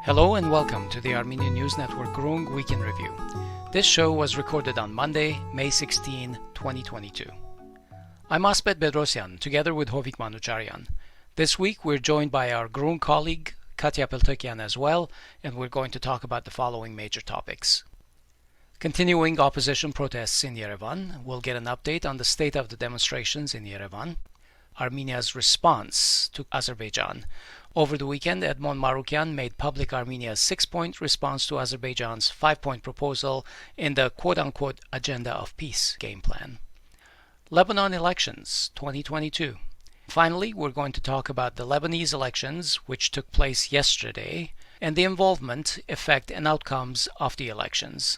Hello and welcome to the Armenian News Network Groong Week in Review. This show was recorded on Monday, May 16, 2022. I'm Asbed Bedrossian, together with Hovik Manucharyan. This week we're joined by our Groong colleague, Katia Peltekian as well, and we're going to talk about the following major topics. Continuing opposition protests in Yerevan, we'll get an update on the state of the demonstrations in Yerevan. Armenia's response to Azerbaijan. Over the weekend, Edmond Marukyan made public Armenia's 6-point response to Azerbaijan's 5-point proposal in the quote-unquote agenda of peace game plan. Lebanon Elections 2022. Finally, we're going to talk about the Lebanese elections, which took place yesterday, and the involvement, effect, and outcomes of the elections.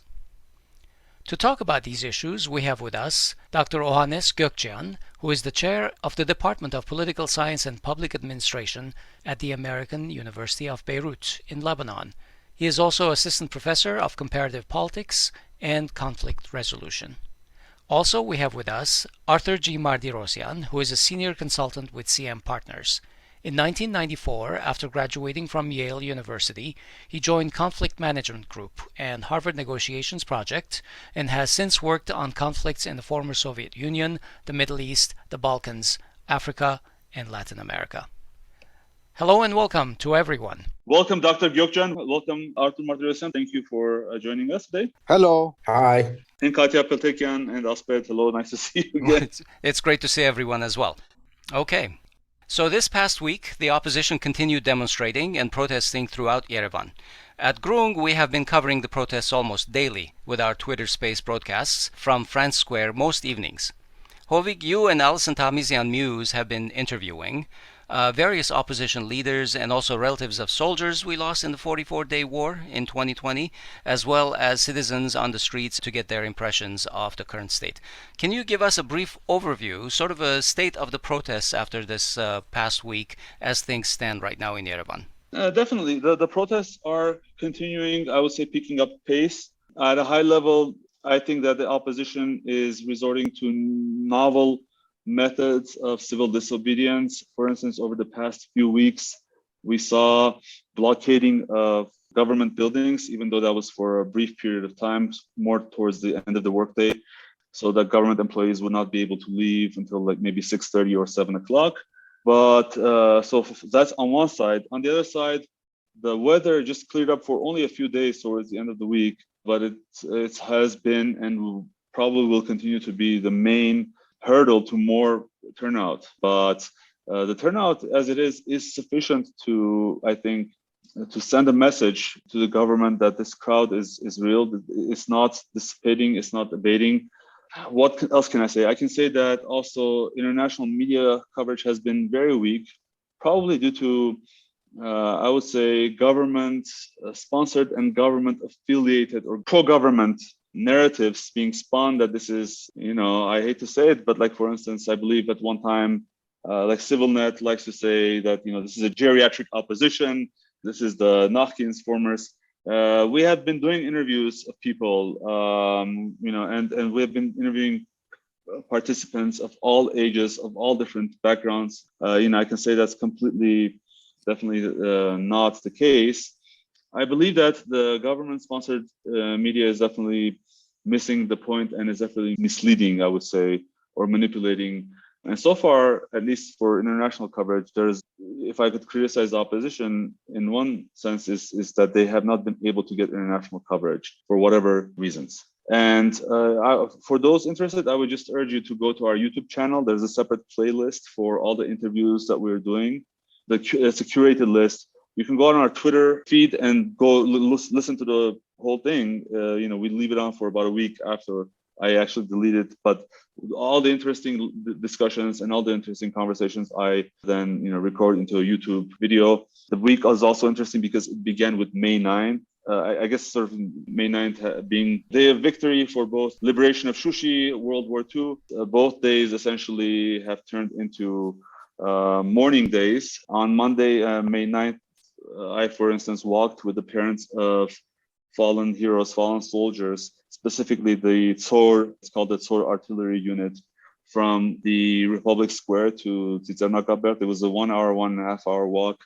To talk about these issues, we have with us Dr. Ohannes Geukjian, who is the chair of the Department of Political Science and Public Administration at the American University of Beirut in Lebanon. He is also assistant professor of comparative politics and conflict resolution. Also, we have with us Arthur G. Martirosyan, who is a senior consultant with CM Partners. In 1994, after graduating from Yale University, he joined Conflict Management Group and Harvard Negotiations Project and has since worked on conflicts in the former Soviet Union, the Middle East, the Balkans, Africa, and Latin America. Hello and welcome to everyone. Welcome, Dr. Geukjian. Welcome, Arthur Martirosyan. Thank you for joining us today. Hello. Hi. And Katia Peltekian and Asbed. Hello. Nice to see you again. It's great to see everyone as well. Okay. So this past week, the opposition continued demonstrating and protesting throughout Yerevan. At Groong, we have been covering the protests almost daily with our Twitter Space broadcasts from France Square most evenings. Hovik, you and Alison Tahmizian Muse have been interviewing various opposition leaders and also relatives of soldiers we lost in the 44-day war in 2020, as well as citizens on the streets to get their impressions of the current state. Can you give us a brief overview, sort of a state of the protests after this past week as things stand right now in Yerevan? Definitely. The protests are continuing, I would say, picking up pace. At a high level, I think that the opposition is resorting to novel methods of civil disobedience. For instance, over the past few weeks, we saw blockading of government buildings, even though that was for a brief period of time, more towards the end of the workday, so that government employees would not be able to leave until like maybe 6:30 or 7 o'clock. But so that's on one side. On the other side, the weather just cleared up for only a few days towards the end of the week, but it has been and probably will continue to be the main hurdle to more turnout. But the turnout as it is sufficient to, I think, to send a message to the government that this crowd is real. It's not dissipating, it's not abating. What else can I say? I can say that also international media coverage has been very weak, probably due to, I would say, government sponsored and government affiliated or pro-government narratives being spun that this is, I hate to say it, but like, for instance, I believe at one time, like CivilNet likes to say that, this is a geriatric opposition. This is the Nachkin's formers. We have been doing interviews of people, and we have been interviewing participants of all ages, of all different backgrounds. I can say that's definitely not the case. I believe that the government-sponsored media is definitely missing the point and is definitely misleading, I would say, or manipulating. And so far, at least for international coverage, if I could criticize the opposition in one sense, is that they have not been able to get international coverage for whatever reasons. And for those interested, I would just urge you to go to our YouTube channel. There's a separate playlist for all the interviews that we're doing. It's a curated list. You can go on our Twitter feed and go listen to the whole thing. We leave it on for about a week after I actually delete it. But all the interesting discussions and all the interesting conversations, I then record into a YouTube video. The week was also interesting because it began with May 9th. I guess sort of May 9th being the day of victory for both liberation of Shushi, World War II. Both days essentially have turned into mourning days. On Monday, May 9th, I, for instance, walked with the parents of fallen heroes, fallen soldiers, specifically the Tsor, it's called the Tsor Artillery Unit, from the Republic Square to Tsitsernakabert. It was a 1.5 hour walk.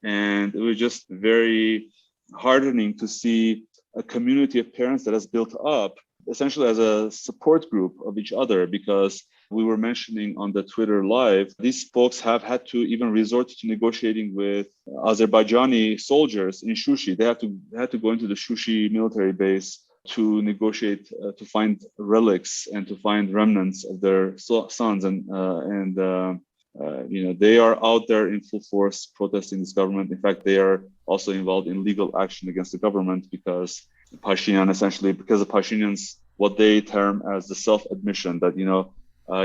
And it was just very heartening to see a community of parents that has built up essentially as a support group of each other, because we were mentioning on the Twitter live, these folks have had to even resort to negotiating with Azerbaijani soldiers in Shushi. They had to go into the Shushi military base to negotiate, to find relics and to find remnants of their sons, they are out there in full force protesting this government. In fact, they are also involved in legal action against the government because the Pashinyan's, what they term as the self-admission that,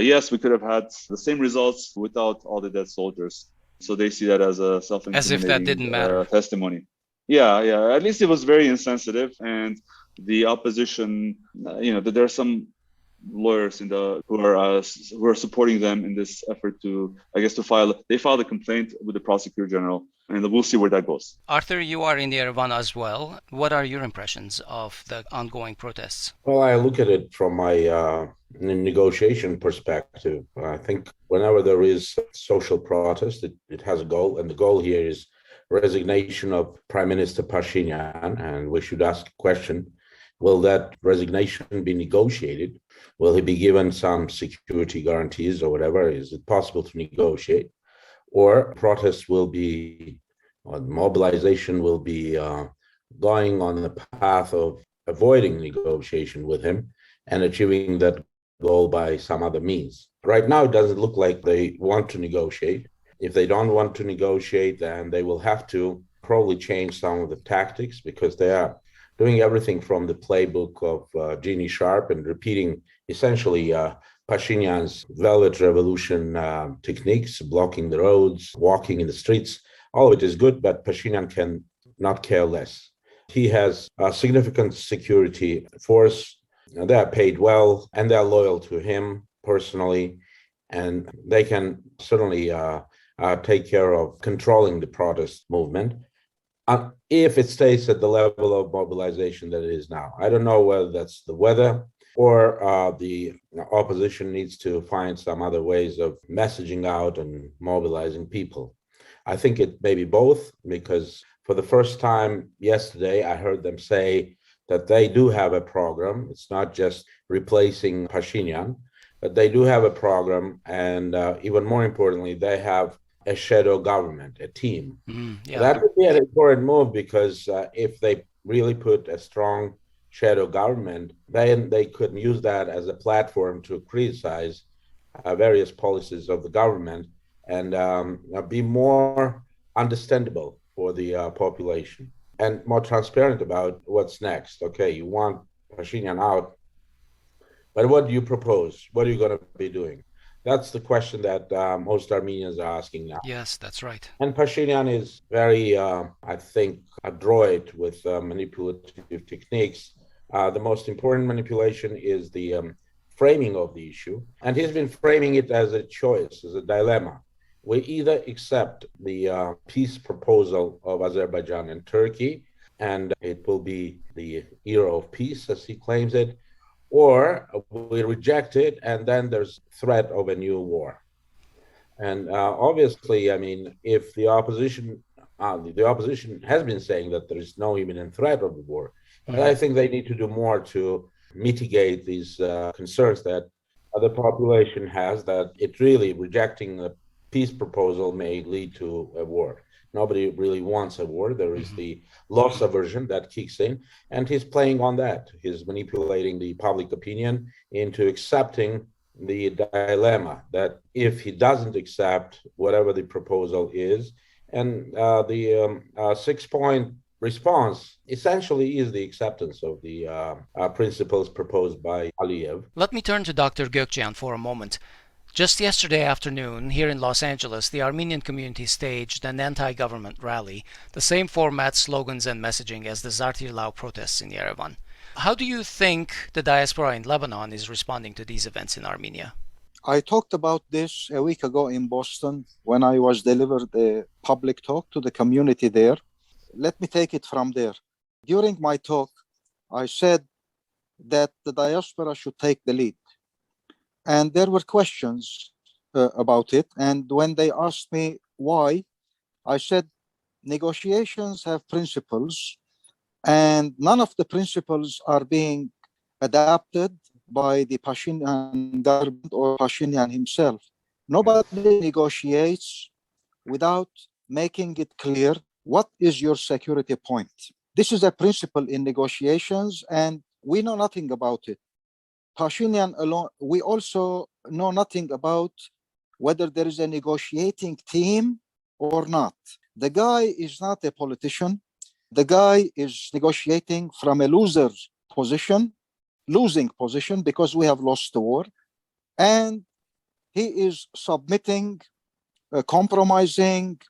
yes, we could have had the same results without all the dead soldiers. So they see that as a self-incriminating As if that didn't matter. Testimony. Yeah. At least it was very insensitive, and the opposition, there are some lawyers who are supporting them in this effort to filed a complaint with the prosecutor general, and we'll see where that goes. Arthur, you are in Yerevan as well. What are your impressions of the ongoing protests? Well, I look at it from my negotiation perspective. I think whenever there is social protest, it has a goal, and the goal here is resignation of Prime Minister Pashinyan, and we should ask a question: will that resignation be negotiated? Will he be given some security guarantees or whatever? Is it possible to negotiate? Or protests will be, or mobilization will be going on the path of avoiding negotiation with him and achieving that goal by some other means. Right now, it doesn't look like they want to negotiate. If they don't want to negotiate, then they will have to probably change some of the tactics, because they are doing everything from the playbook of Genie Sharp and repeating essentially Pashinyan's Velvet Revolution techniques, blocking the roads, walking in the streets. All of it is good, but Pashinyan can not care less. He has a significant security force. They are paid well, and they are loyal to him personally, and they can certainly take care of controlling the protest movement. If it stays at the level of mobilization that it is now. I don't know whether that's the weather or the opposition needs to find some other ways of messaging out and mobilizing people. I think it may be both, because for the first time yesterday, I heard them say that they do have a program. It's not just replacing Pashinyan, but they do have a program, and even more importantly, they have a shadow government, a team. That would be an important move, because if they really put a strong shadow government, then they could use that as a platform to criticize various policies of the government and be more understandable for the population and more transparent about what's next. Okay, you want Pashinyan out, but what do you propose? What are you going to be doing? That's the question that most Armenians are asking now. Yes, that's right. And Pashinyan is very, I think, adroit with manipulative techniques. The most important manipulation is the framing of the issue. And he's been framing it as a choice, as a dilemma. We either accept the peace proposal of Azerbaijan and Turkey, and it will be the era of peace, as he claims it, or we reject it, and then there's threat of a new war. And obviously, I mean, if the opposition has been saying that there is no imminent threat of the war, but I think they need to do more to mitigate these concerns that the population has, that it really rejecting the peace proposal may lead to a war. Nobody really wants a war. There is the loss aversion that kicks in, and he's playing on that. He's manipulating the public opinion into accepting the dilemma that if he doesn't accept whatever the proposal is, and the 6-point response essentially is the acceptance of the principles proposed by Aliyev. Let me turn to Dr. Geukjian for a moment. Just yesterday afternoon, here in Los Angeles, the Armenian community staged an anti-government rally, the same format, slogans, and messaging as the Zartirlau protests in Yerevan. How do you think the diaspora in Lebanon is responding to these events in Armenia? I talked about this a week ago in Boston when I was delivered a public talk to the community there. Let me take it from there. During my talk, I said that the diaspora should take the lead. And there were questions about it. And when they asked me why, I said, negotiations have principles And none of the principles are being adapted by the Pashinyan government or Pashinyan himself. Nobody negotiates without making it clear what is your security point. This is a principle in negotiations, and we know nothing about it. Pashinyan alone, we also know nothing about whether there is a negotiating team or not. The guy is not a politician. The guy is negotiating from a losing position, because we have lost the war. And he is submitting, compromising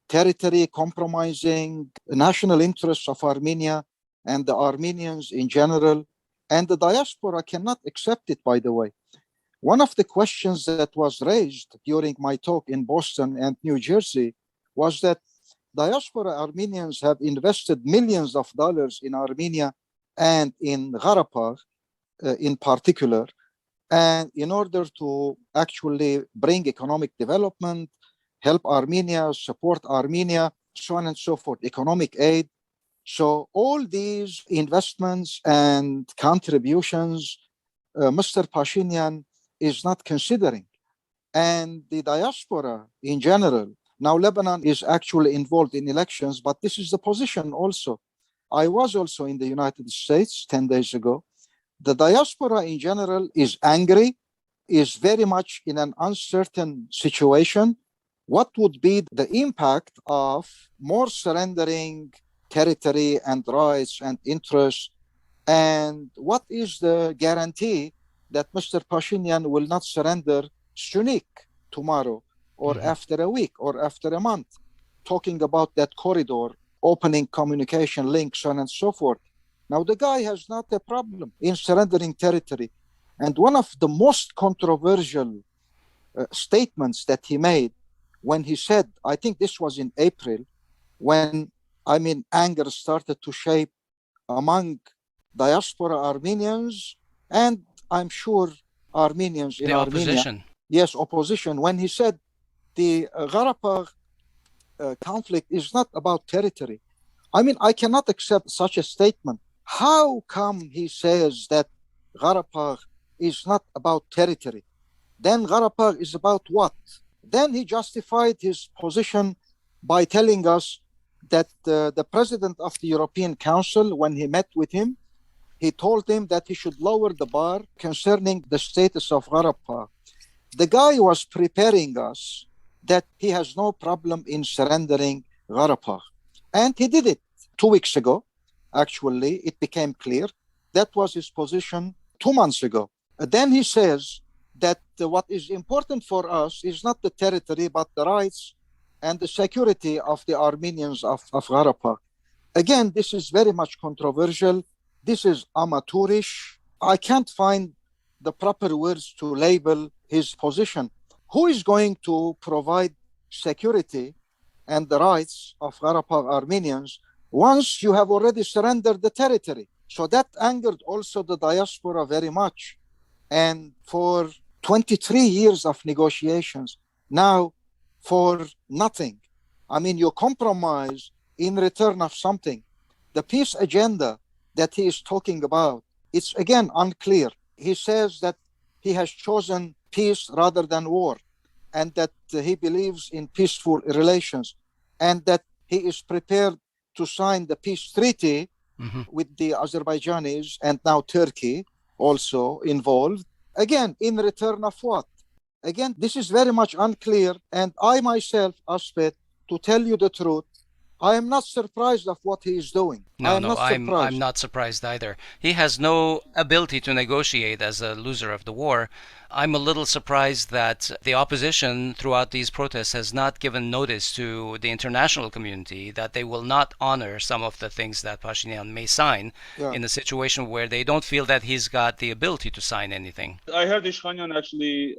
territory, compromising the national interests of Armenia and the Armenians in general. And the diaspora cannot accept it, by the way. One of the questions that was raised during my talk in Boston and New Jersey was that diaspora Armenians have invested millions of dollars in Armenia and in Karabakh in particular, and in order to actually bring economic development, help Armenia, support Armenia, so on and so forth, economic aid. So all these investments and contributions, Mr. Pashinyan is not considering. And the diaspora in general, now Lebanon is actually involved in elections, but this is the position also. I was also in the United States 10 days ago. The diaspora in general is angry, is very much in an uncertain situation. What would be the impact of more surrendering territory and rights and interests? And what is the guarantee that Mr. Pashinyan will not surrender Sunik tomorrow or after a week or after a month? Talking about that corridor, opening communication links, so on and so forth. Now, the guy has not a problem in surrendering territory. And one of the most controversial statements that he made when he said, I think this was in April, when, anger started to shape among diaspora Armenians, and I'm sure Armenians in Armenia. Opposition. Yes, opposition. When he said the Karabakh conflict is not about territory. I cannot accept such a statement. How come he says that Karabakh is not about territory? Then Karabakh is about what? Then he justified his position by telling us that the president of the European Council, when he met with him, he told him that he should lower the bar concerning the status of Karabakh. The guy was preparing us that he has no problem in surrendering Karabakh. And he did it 2 weeks ago. Actually, it became clear. That was his position 2 months ago. Then he says that what is important for us is not the territory, but the rights and the security of the Armenians of Karabakh. Again, this is very much controversial. This is amateurish. I can't find the proper words to label his position. Who is going to provide security and the rights of Karabakh Armenians once you have already surrendered the territory? So that angered also the diaspora very much. And for 23 years of negotiations, now for nothing. You compromise in return of something. The peace agenda that he is talking about, it's again unclear. He says that he has chosen peace rather than war, and that he believes in peaceful relations, and that he is prepared to sign the peace treaty with the Azerbaijanis, and now Turkey also involved. Again, in return of what? Again, this is very much unclear. And I myself, Asbed, to tell you the truth, I am not surprised of what he is doing. I'm not surprised either. He has no ability to negotiate as a loser of the war. I'm a little surprised that the opposition throughout these protests has not given notice to the international community that they will not honor some of the things that Pashinyan may sign in a situation where they don't feel that he's got the ability to sign anything. I heard Ishkhanyan actually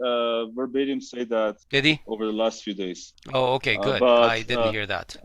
verbatim say that. Did he? Over the last few days. Oh, okay, good. I didn't hear that.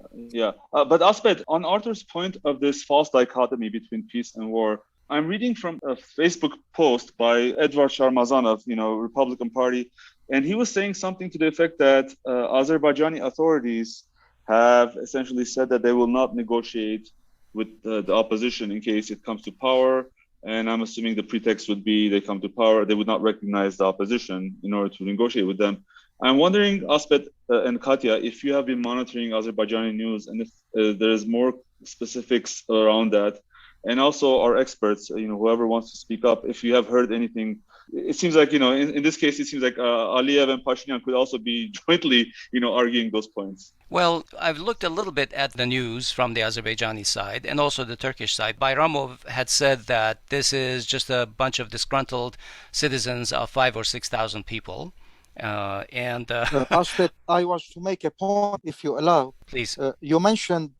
But Asbed, on Arthur's point of this false dichotomy between peace and war, I'm reading from a Facebook post by Edward Sharmazanov, Republican Party, and he was saying something to the effect that Azerbaijani authorities have essentially said that they will not negotiate with the opposition in case it comes to power. And I'm assuming the pretext would be they come to power, they would not recognize the opposition in order to negotiate with them. I'm wondering, Asbed and Katia, if you have been monitoring Azerbaijani news and if there's more specifics around that. And also our experts, whoever wants to speak up, if you have heard anything. It seems like, in this case, it seems like Aliyev and Pashinyan could also be jointly, arguing those points. Well, I've looked a little bit at the news from the Azerbaijani side and also the Turkish side. Bayramov had said that this is just a bunch of disgruntled citizens of 5,000 or 6,000 people. Asbed, I was to make a point, if you allow. Please. You mentioned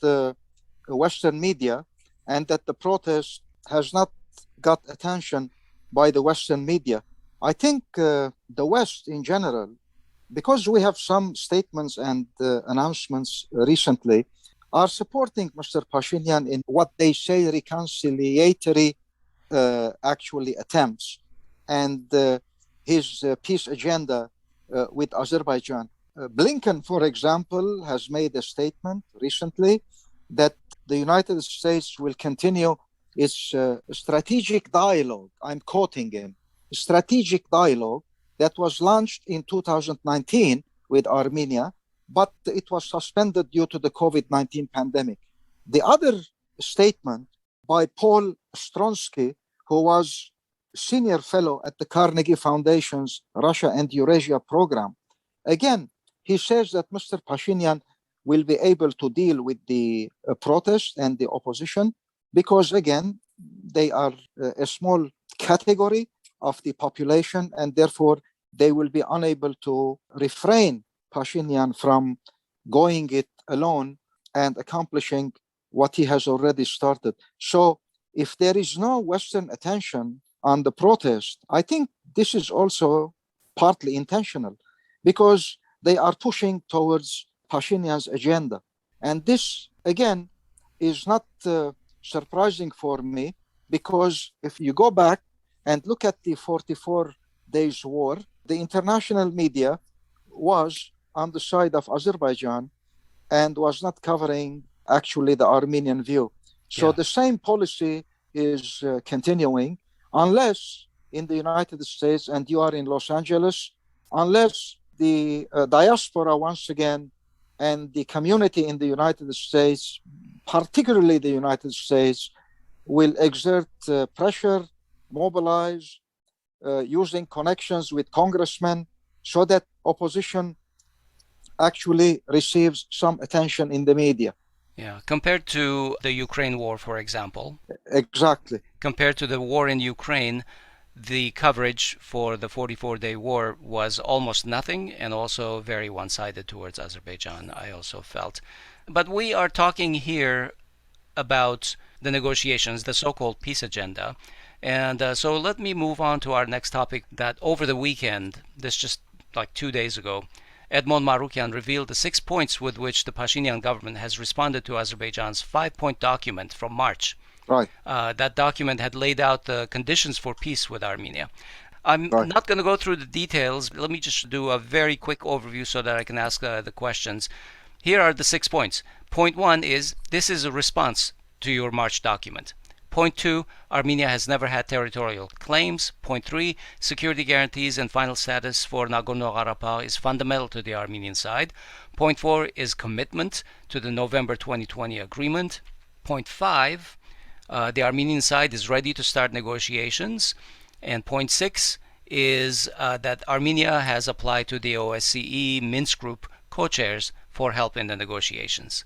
Western media and that the protest has not got attention by the Western media. I think the West in general, because we have some statements and announcements recently, are supporting Mr. Pashinyan in what they say reconciliatory actually attempts and his peace agenda with Azerbaijan. Blinken, for example, has made a statement recently that the United States will continue its strategic dialogue. I'm quoting him. Strategic dialogue that was launched in 2019 with Armenia, but it was suspended due to the COVID-19 pandemic. The other statement by Paul Stronsky, who was senior fellow at the Carnegie Foundation's Russia and Eurasia program, again, he says that Mr. Pashinyan will be able to deal with the protest and the opposition because, again, they are a small category of the population and therefore they will be unable to refrain Pashinyan from going it alone and accomplishing what he has already started. So if there is no Western attention on the protest, I think this is also partly intentional because they are pushing towards Pashinyan's agenda. And this, again, is not surprising for me because if you go back and look at the 44 days war, the international media was on the side of Azerbaijan and was not covering actually the Armenian view. So the same policy is continuing unless in the United States, and you are in Los Angeles, unless the diaspora once again and the community in the United States, particularly the United States, will exert pressure, mobilize, using connections with congressmen so that opposition actually receives some attention in the media. Yeah, compared to the Ukraine war, for example. Exactly. Compared to the war in Ukraine, the coverage for the 44-day war was almost nothing and also very one-sided towards Azerbaijan, I also felt. But we are talking here about the negotiations, the so-called peace agenda. And so let me move on to our next topic that over the weekend, this just like 2 days ago, Edmond Marukian revealed the 6 points with which the Pashinyan government has responded to Azerbaijan's 5-point document from March. Right. That document had laid out the conditions for peace with Armenia. I'm not going to go through the details. Let me just do a very quick overview so that I can ask the questions. Here are the 6 points. Point 1 is, this is a response to your March document. Point 2, Armenia has never had territorial claims. Point 3, security guarantees and final status for Nagorno-Karabakh is fundamental to the Armenian side. Point 4 is commitment to the November 2020 agreement. Point 5, the Armenian side is ready to start negotiations. And point 6 is that Armenia has applied to the OSCE Minsk Group co-chairs for help in the negotiations.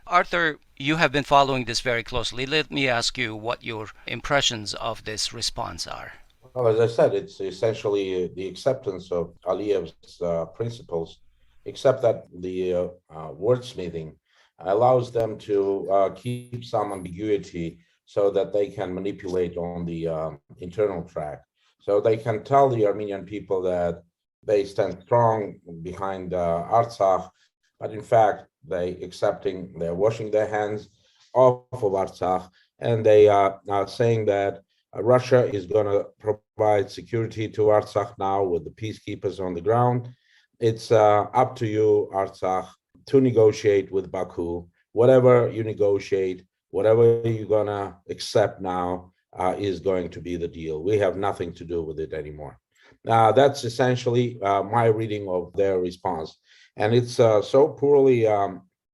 Arthur, you have been following this very closely. Let me ask you what your impressions of this response are. Well, as I said, it's essentially the acceptance of Aliyev's principles, except that the wordsmithing allows them to keep some ambiguity so that they can manipulate on the internal track. So they can tell the Armenian people that they stand strong behind Artsakh, but in fact, they're washing their hands off of Artsakh, and they are saying that Russia is going to provide security to Artsakh now with the peacekeepers on the ground. It's up to you, Artsakh, to negotiate with Baku. Whatever you negotiate, whatever you're gonna accept now is going to be the deal. We have nothing to do with it anymore. That's essentially my reading of their response. And it's so poorly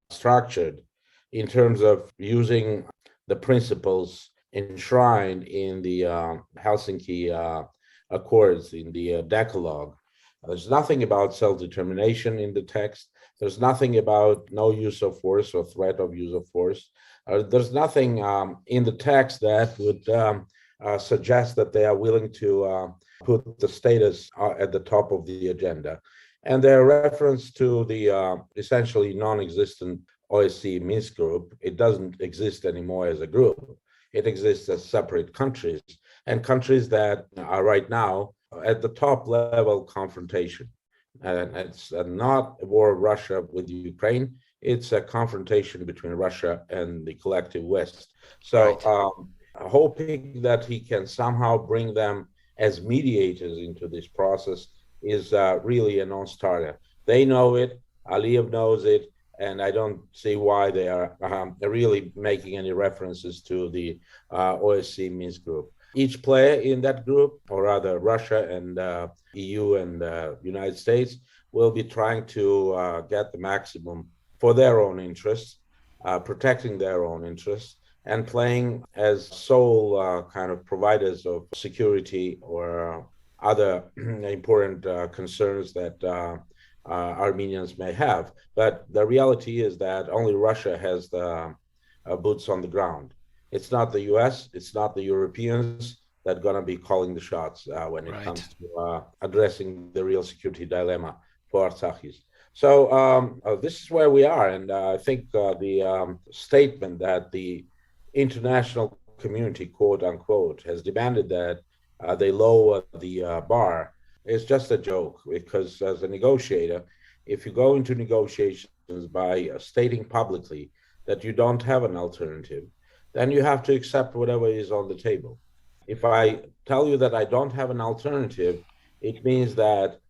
structured in terms of using the principles enshrined in the Helsinki Accords, in the Decalogue. There's nothing about self-determination in the text. There's nothing about no use of force or threat of use of force. There's nothing in the text that would suggest that they are willing to put the status at the top of the agenda. And their reference to the essentially non-existent OSCE Minsk group, it doesn't exist anymore as a group. It exists as separate countries, and countries that are right now at the top level confrontation. And it's not a war of Russia with Ukraine, it's a confrontation between Russia and the collective West. So hoping that he can somehow bring them as mediators into this process is really a non-starter. They know it, Aliyev knows it, and I don't see why they are really making any references to the OSCE Minsk group. Each player in that group, or rather Russia and EU and United States, will be trying to get the maximum for their own interests, protecting their own interests, and playing as sole kind of providers of security or other important concerns that Armenians may have. But the reality is that only Russia has the boots on the ground. It's not the US, it's not the Europeans that are going to be calling the shots when it comes to addressing the real security dilemma for Artsakis. So this is where we are. And I think the statement that the international community, quote unquote, has demanded that they lower the bar is just a joke, because as a negotiator, if you go into negotiations by stating publicly that you don't have an alternative, then you have to accept whatever is on the table. If I tell you that I don't have an alternative, it means that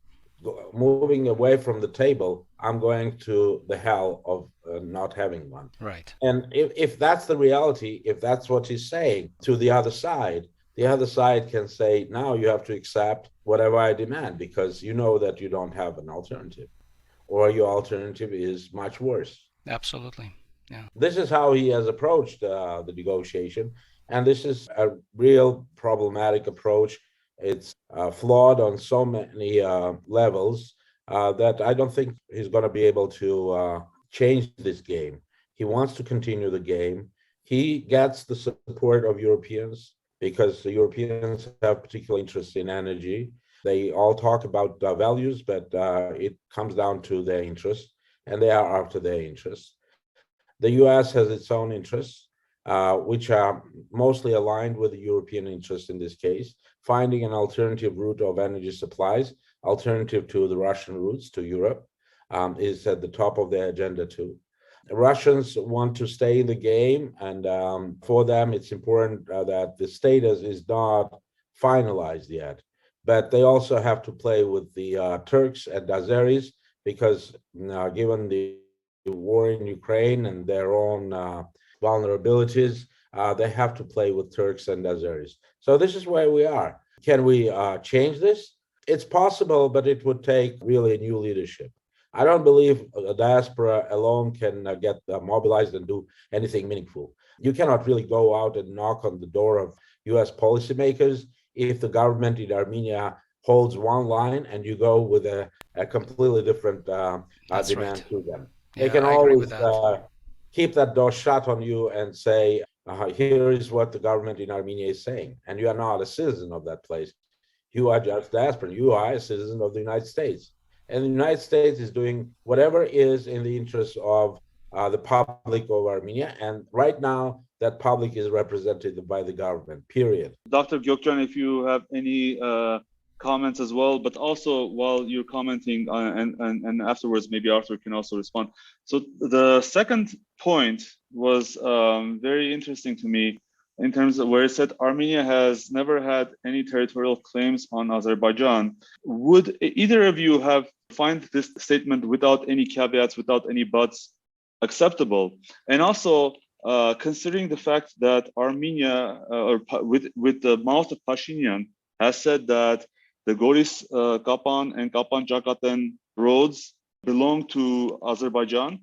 moving away from the table, I'm going to the hell of not having one. Right. And if that's the reality, if that's what he's saying to the other side can say, now you have to accept whatever I demand, because you know that you don't have an alternative, or your alternative is much worse. Absolutely. Yeah. This is how he has approached the negotiation, and this is a real problematic approach. It's flawed on so many levels that I don't think he's going to be able to change this game. He wants to continue the game. He gets the support of Europeans because the Europeans have particular interest in energy. They all talk about values, but it comes down to their interests, and they are after their interests. The US has its own interests, which are mostly aligned with the European interests in this case. Finding an alternative route of energy supplies, alternative to the Russian routes to Europe, is at the top of their agenda too. The Russians want to stay in the game, and for them it's important that the status is not finalized yet. But they also have to play with the Turks and Azeris, because given the war in Ukraine and their own vulnerabilities, they have to play with Turks and Azeris. So this is where we are. Can we change this? It's possible, but it would take really a new leadership. I don't believe a diaspora alone can get mobilized and do anything meaningful. You cannot really go out and knock on the door of US policymakers if the government in Armenia holds one line and you go with a completely different demand to them. They can always keep that door shut on you and say, here is what the government in Armenia is saying. And you are not a citizen of that place. You are just diaspora. You are a citizen of the United States. And the United States is doing whatever is in the interest of the public of Armenia. And right now, that public is represented by the government, period. Dr. Geukjian, if you have any comments as well, but also while you're commenting and afterwards, maybe Arthur can also respond. So the second point was very interesting to me in terms of where it said Armenia has never had any territorial claims on Azerbaijan. Would either of you find this statement without any caveats, without any buts, acceptable? And also, considering the fact that Armenia, with the mouth of Pashinyan, has said that the Goris Kapan and Kapan Jakaten roads belong to Azerbaijan,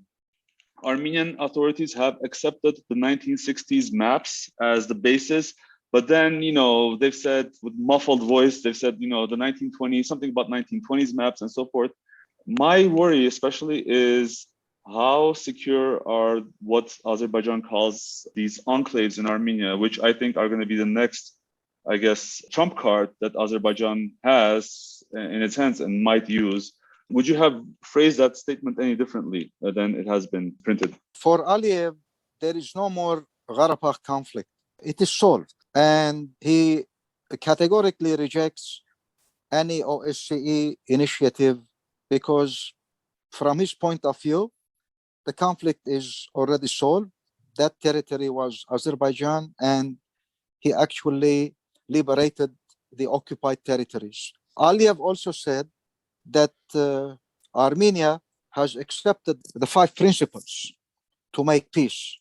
Armenian authorities have accepted the 1960s maps as the basis, but then, they've said with muffled voice, they've said, the 1920s, something about 1920s maps and so forth. My worry especially is how secure are what Azerbaijan calls these enclaves in Armenia, which I think are going to be the next, trump card that Azerbaijan has in its hands and might use. Would you have phrased that statement any differently than it has been printed? For Aliyev, there is no more Karabakh conflict. It is solved. And he categorically rejects any OSCE initiative because from his point of view, the conflict is already solved. That territory was Azerbaijan, and he actually liberated the occupied territories. Aliyev also said that Armenia has accepted the 5 principles to make peace.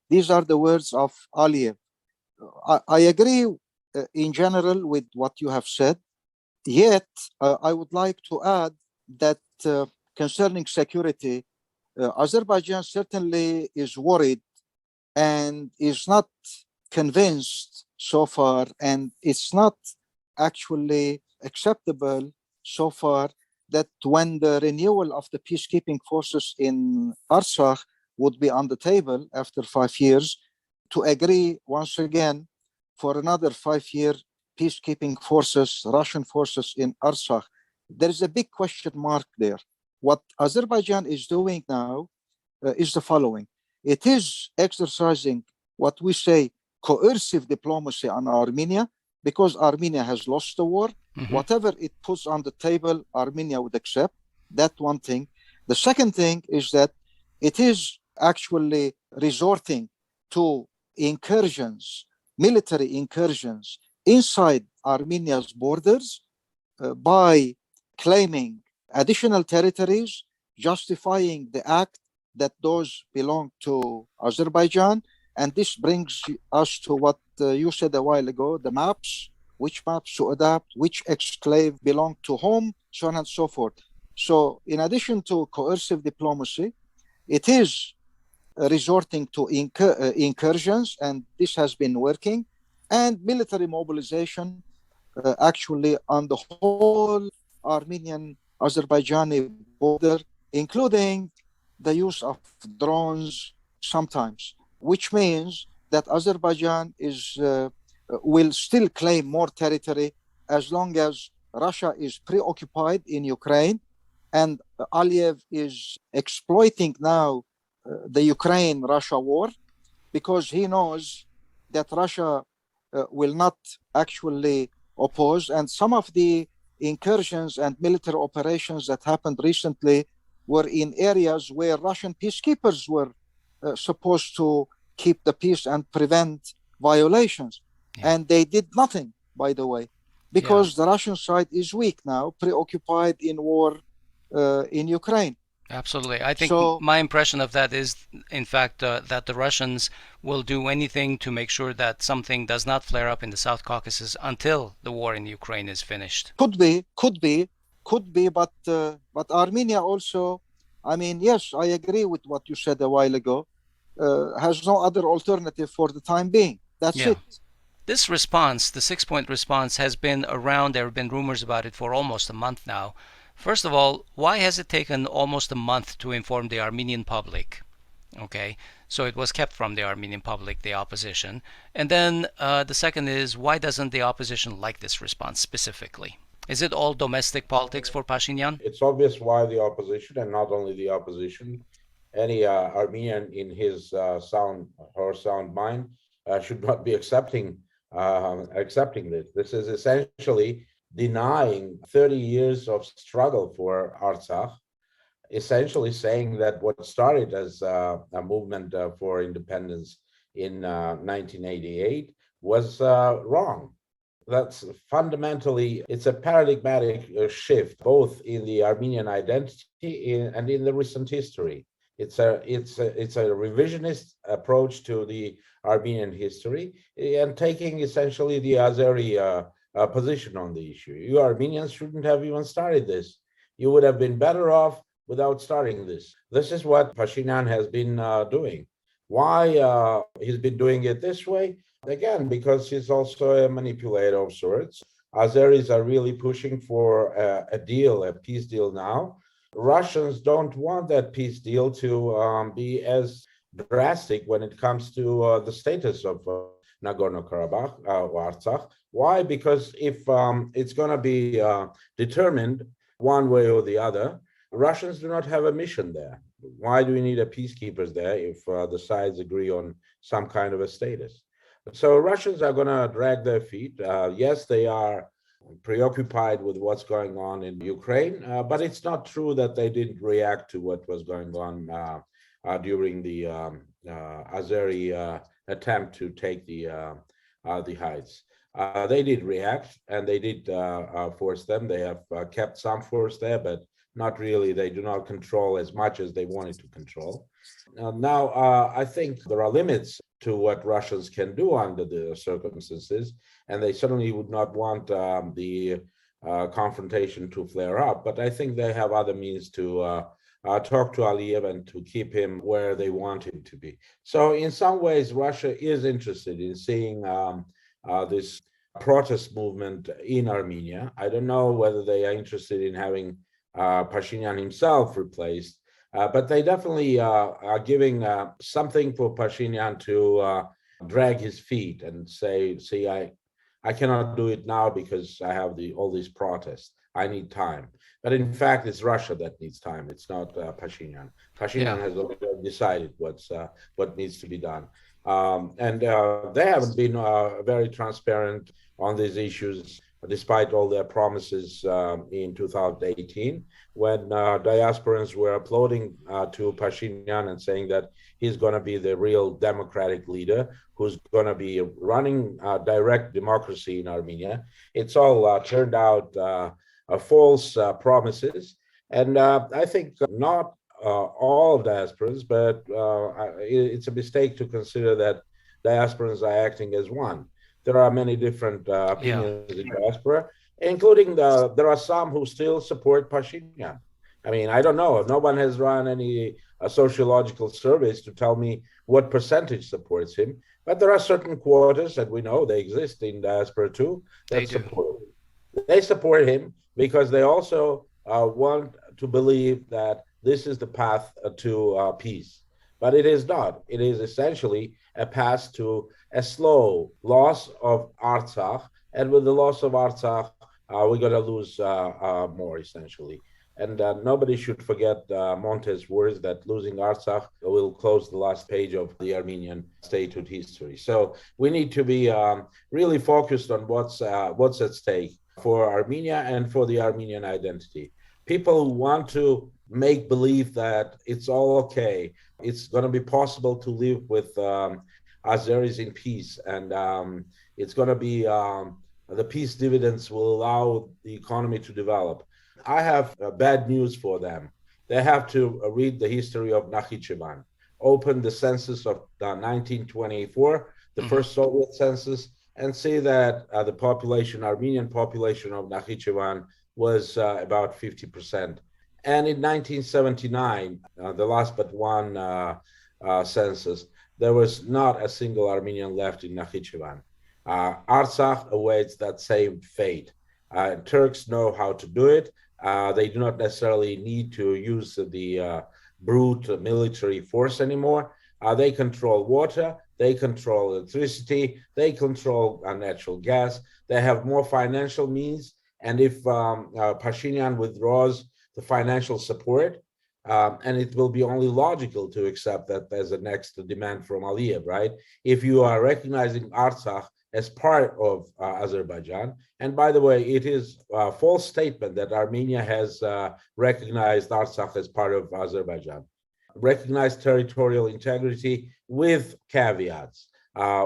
These are the words of Aliyev. I agree in general with what you have said, yet I would like to add that concerning security, Azerbaijan certainly is worried and is not convinced so far, and it's not actually acceptable so far that when the renewal of the peacekeeping forces in Artsakh would be on the table after 5 years, to agree once again for another 5-year peacekeeping forces, Russian forces in Artsakh. There is a big question mark there. What Azerbaijan is doing now is the following. It is exercising what we say coercive diplomacy on Armenia because Armenia has lost the war. Mm-hmm. Whatever it puts on the table, Armenia would accept. That's one thing. The second thing is that it is actually resorting to incursions, military incursions inside Armenia's borders by claiming additional territories, justifying the act that those belong to Azerbaijan. And this brings us to what you said a while ago, the maps, which maps to adapt, which exclave belong to whom, so on and so forth. So in addition to coercive diplomacy, it is resorting to incursions, and this has been working, and military mobilization actually on the whole Armenian-Azerbaijani border, including the use of drones sometimes, which means that Azerbaijan will still claim more territory as long as Russia is preoccupied in Ukraine, and Aliyev is exploiting now the Ukraine-Russia war because he knows that Russia will not actually oppose. And some of the incursions and military operations that happened recently were in areas where Russian peacekeepers were supposed to keep the peace and prevent violations. Yeah. And they did nothing, by the way, because the Russian side is weak now, preoccupied in war in Ukraine. Absolutely. I think my impression of that is, in fact, that the Russians will do anything to make sure that something does not flare up in the South Caucasus until the war in Ukraine is finished. Could be, but Armenia also, I mean, yes, I agree with what you said a while ago, has no other alternative for the time being. That's it. This response, the 6-point response, has been around. There have been rumors about it for almost a month now. First of all, why has it taken almost a month to inform the Armenian public? Okay, so it was kept from the Armenian public, the opposition. And then the second is, why doesn't the opposition like this response specifically? Is it all domestic politics for Pashinyan? It's obvious why the opposition, and not only the opposition, any Armenian in his sound mind should not be accepting this. This is essentially denying 30 years of struggle for Artsakh, essentially saying that what started as a movement for independence in 1988 was wrong. That's fundamentally, it's a paradigmatic shift, both in the Armenian identity and in the recent history. It's a revisionist approach to the Armenian history and taking essentially the Azeri position on the issue. You Armenians shouldn't have even started this. You would have been better off without starting this. This is what Pashinyan has been doing. Why he's been doing it this way? Again, because he's also a manipulator of sorts. Azeris are really pushing for a deal, a peace deal now. Russians don't want that peace deal to be as drastic when it comes to the status of Nagorno-Karabakh or Artsakh. Why? Because if it's going to be determined one way or the other, Russians do not have a mission there. Why do we need a peacekeepers there if the sides agree on some kind of a status? So Russians are going to drag their feet. Yes, they are preoccupied with what's going on in Ukraine, but it's not true that they didn't react to what was going on during the Azeri attempt to take the heights. They did react, and they did force them. They have kept some force there, but not really. They do not control as much as they wanted to control. Now, I think there are limits to what Russians can do under the circumstances, and they certainly would not want the confrontation to flare up. But I think they have other means to talk to Aliyev and to keep him where they want him to be. So in some ways, Russia is interested in seeing this protest movement in Armenia. I don't know whether they are interested in having Pashinyan himself replaced, but they definitely are giving something for Pashinyan to drag his feet and say, see, I cannot do it now because I have all these protests. I need time. But in fact, it's Russia that needs time. It's not Pashinyan. Pashinyan has already decided what needs to be done. And they haven't been very transparent on these issues, despite all their promises in 2018, when diasporans were applauding to Pashinyan and saying that he's going to be the real democratic leader who's going to be running direct democracy in Armenia. It's all turned out false promises. And I think not all diasporans, but it's a mistake to consider that diasporans are acting as one. There are many different opinions in diaspora, including there are some who still support Pashinyan. I mean, I don't know. No one has run any sociological surveys to tell me what percentage supports him. But there are certain quarters that we know they exist in diaspora too that support him. They support him because they also want to believe that this is the path to peace. But it is not. It is essentially a path to a slow loss of Artsakh. And with the loss of Artsakh, we're going to lose more, essentially. And nobody should forget Monte's words that losing Artsakh will close the last page of the Armenian statehood history. So we need to be really focused on what's at stake for Armenia and for the Armenian identity. People who want to make believe that it's all okay, it's going to be possible to live with Azeris in peace, and it's going to be the peace dividends will allow the economy to develop. I have bad news for them. They have to read the history of Nakhichevan, open the census of 1924, the first Soviet census, and see that the population, Armenian population of Nakhichevan was about 50%. And in 1979, the last but one census, there was not a single Armenian left in Nakhichevan. Artsakh awaits that same fate. Turks know how to do it. They do not necessarily need to use the brute military force anymore. They control water, they control electricity, they control natural gas. They have more financial means. And if Pashinyan withdraws the financial support, and it will be only logical to accept that as a next demand from Aliyev, right? If you are recognizing Artsakh as part of Azerbaijan, and by the way, it is a false statement that Armenia has recognized Artsakh as part of Azerbaijan. Recognized territorial integrity with caveats,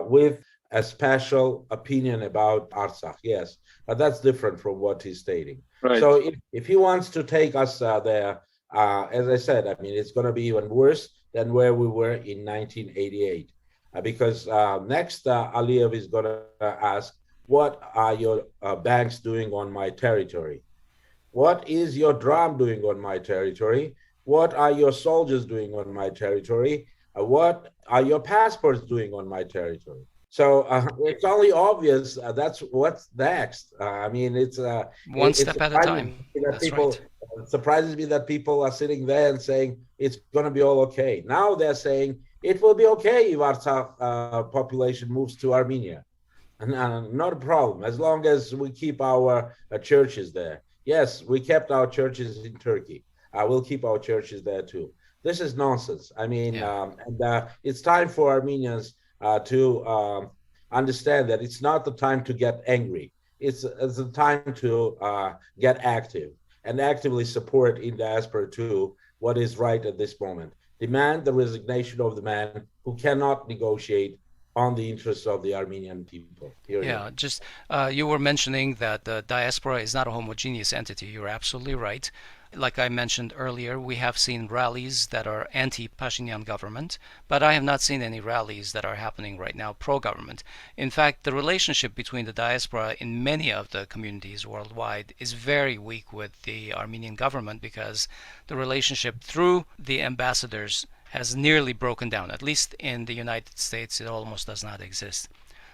with a special opinion about Artsakh, yes, but that's different from what he's stating. Right. So if he wants to take us there, As I said, I mean, it's going to be even worse than where we were in 1988. Because next, Aliyev is going to ask, what are your banks doing on my territory? What is your drum doing on my territory? What are your soldiers doing on my territory? What are your passports doing on my territory? So it's only obvious that's what's next. I mean, One it's step at a time. That's right. It surprises me that people are sitting there and saying it's going to be all okay. Now they're saying it will be okay if our population moves to Armenia. And not a problem, as long as we keep our churches there. Yes, we kept our churches in Turkey. We'll keep our churches there too. This is nonsense. I mean, it's time for Armenians to understand that it's not the time to get angry. It's the time to get active and actively support in diaspora too what is right at this moment. Demand the resignation of the man who cannot negotiate on the interests of the Armenian people. Yeah, just you were mentioning that the diaspora is not a homogeneous entity. You're absolutely right. Like I mentioned earlier, we have seen rallies that are anti-Pashinyan government, but I have not seen any rallies that are happening right now pro-government. In fact, the relationship between the diaspora in many of the communities worldwide is very weak with the Armenian government because the relationship through the ambassadors has nearly broken down. At least in the United States, it almost does not exist.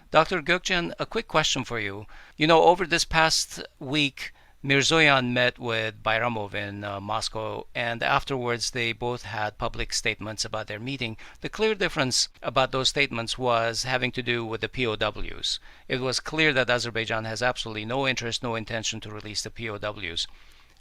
Dr. Geukjian, a quick question for you. You know, over this past week, Mirzoyan met with Bayramov in Moscow, and afterwards they both had public statements about their meeting. The clear difference about those statements was having to do with the POWs. It was clear that Azerbaijan has absolutely no interest, no intention to release the POWs.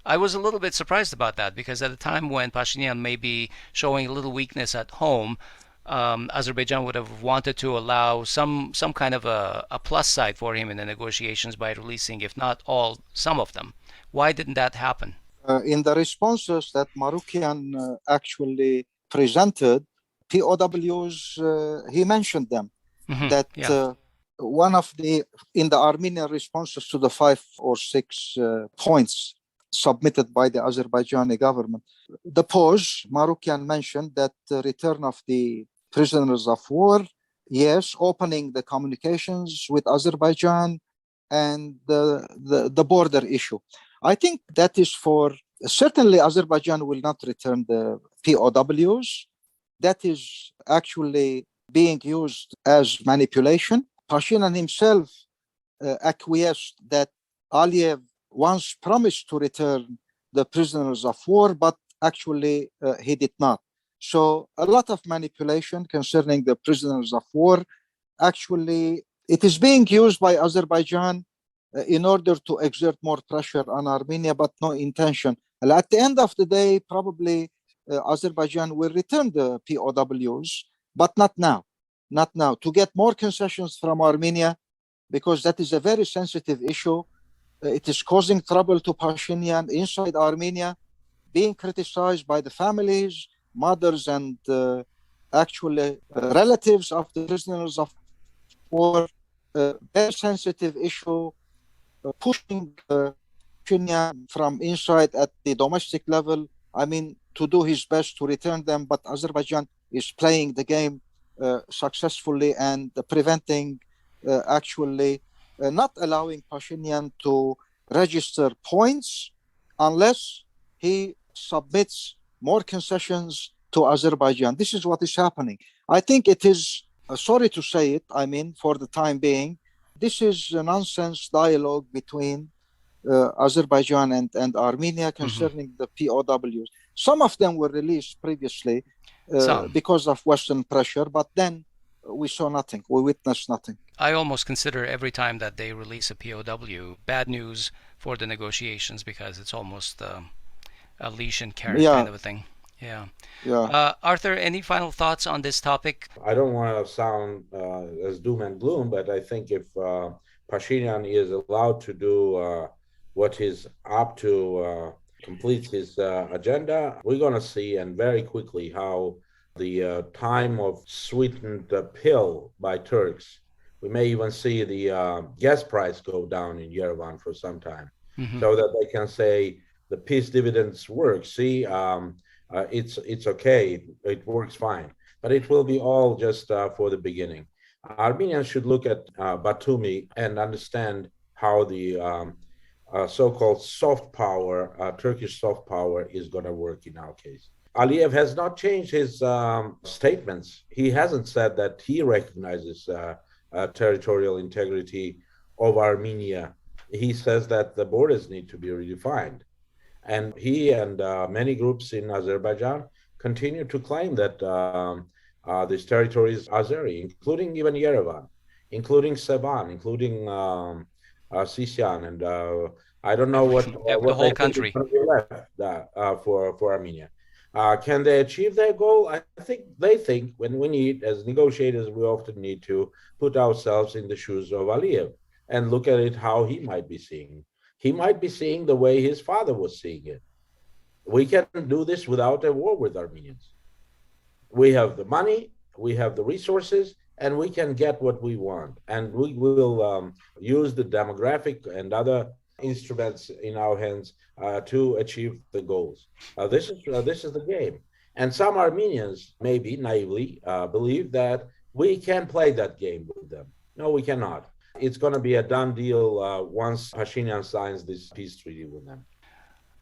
I was a little bit surprised about that because at a time when Pashinyan may be showing a little weakness at home, Azerbaijan would have wanted to allow some kind of a plus side for him in the negotiations by releasing, if not all, some of them. Why didn't that happen? In the responses that Manucharyan actually presented, POWs, he mentioned them. One of in the Armenian responses to the 5 or 6 points submitted by the Azerbaijani government, the pause, Manucharyan mentioned that the return of the prisoners of war, yes, opening the communications with Azerbaijan, and the border issue. I think that is certainly Azerbaijan will not return the POWs. That is actually being used as manipulation. Pashinyan himself acquiesced that Aliyev once promised to return the prisoners of war, but actually he did not. So a lot of manipulation concerning the prisoners of war. Actually, it is being used by Azerbaijan in order to exert more pressure on Armenia, but no intention. And at the end of the day, probably Azerbaijan will return the POWs, but not now. Not now. To get more concessions from Armenia, because that is a very sensitive issue. It is causing trouble to Pashinyan inside Armenia, being criticized by the families, mothers, and actually relatives of the prisoners of war. Very sensitive issue, pushing Pashinyan from inside at the domestic level. I mean, to do his best to return them, but Azerbaijan is playing the game successfully and preventing not allowing Pashinyan to register points unless he submits more concessions to Azerbaijan. This is what is happening. I think it is, sorry to say it, I mean, for the time being, this is a nonsense dialogue between Azerbaijan and Armenia concerning the POWs. Some of them were released previously because of Western pressure, but then we saw nothing. We witnessed nothing. I almost consider every time that they release a POW bad news for the negotiations because it's almost a leash and carrot kind of a thing. Yeah. Arthur, any final thoughts on this topic? I don't want to sound as doom and gloom, but I think if Pashinyan is allowed to do what he's up to, complete his agenda, we're going to see, and very quickly, how the time of sweetened pill by Turks. We may even see the gas price go down in Yerevan for some time, so that they can say the peace dividends work. See, it's okay. It works fine, but it will be all just for the beginning. Armenians should look at Batumi and understand how the so-called soft power, Turkish soft power, is going to work in our case. Aliyev has not changed his statements. He hasn't said that he recognizes territorial integrity of Armenia. He says that the borders need to be redefined. And he and many groups in Azerbaijan continue to claim that this territory is Azeri, including even Yerevan, including Sevan, including Sisyan, and I don't know what the whole country is going to be left for Armenia. Can they achieve their goal? I think they think when we need, as negotiators, we often need to put ourselves in the shoes of Aliyev and look at it how he might be seeing it. He might be seeing the way his father was seeing it. We can do this without a war with Armenians. We have the money, we have the resources, and we can get what we want. And we will use the demographic and other instruments in our hands to achieve the goals. This is the game. And some Armenians, maybe naively, believe that we can play that game with them. No, we cannot. It's going to be a done deal once Pashinyan signs this peace treaty with them.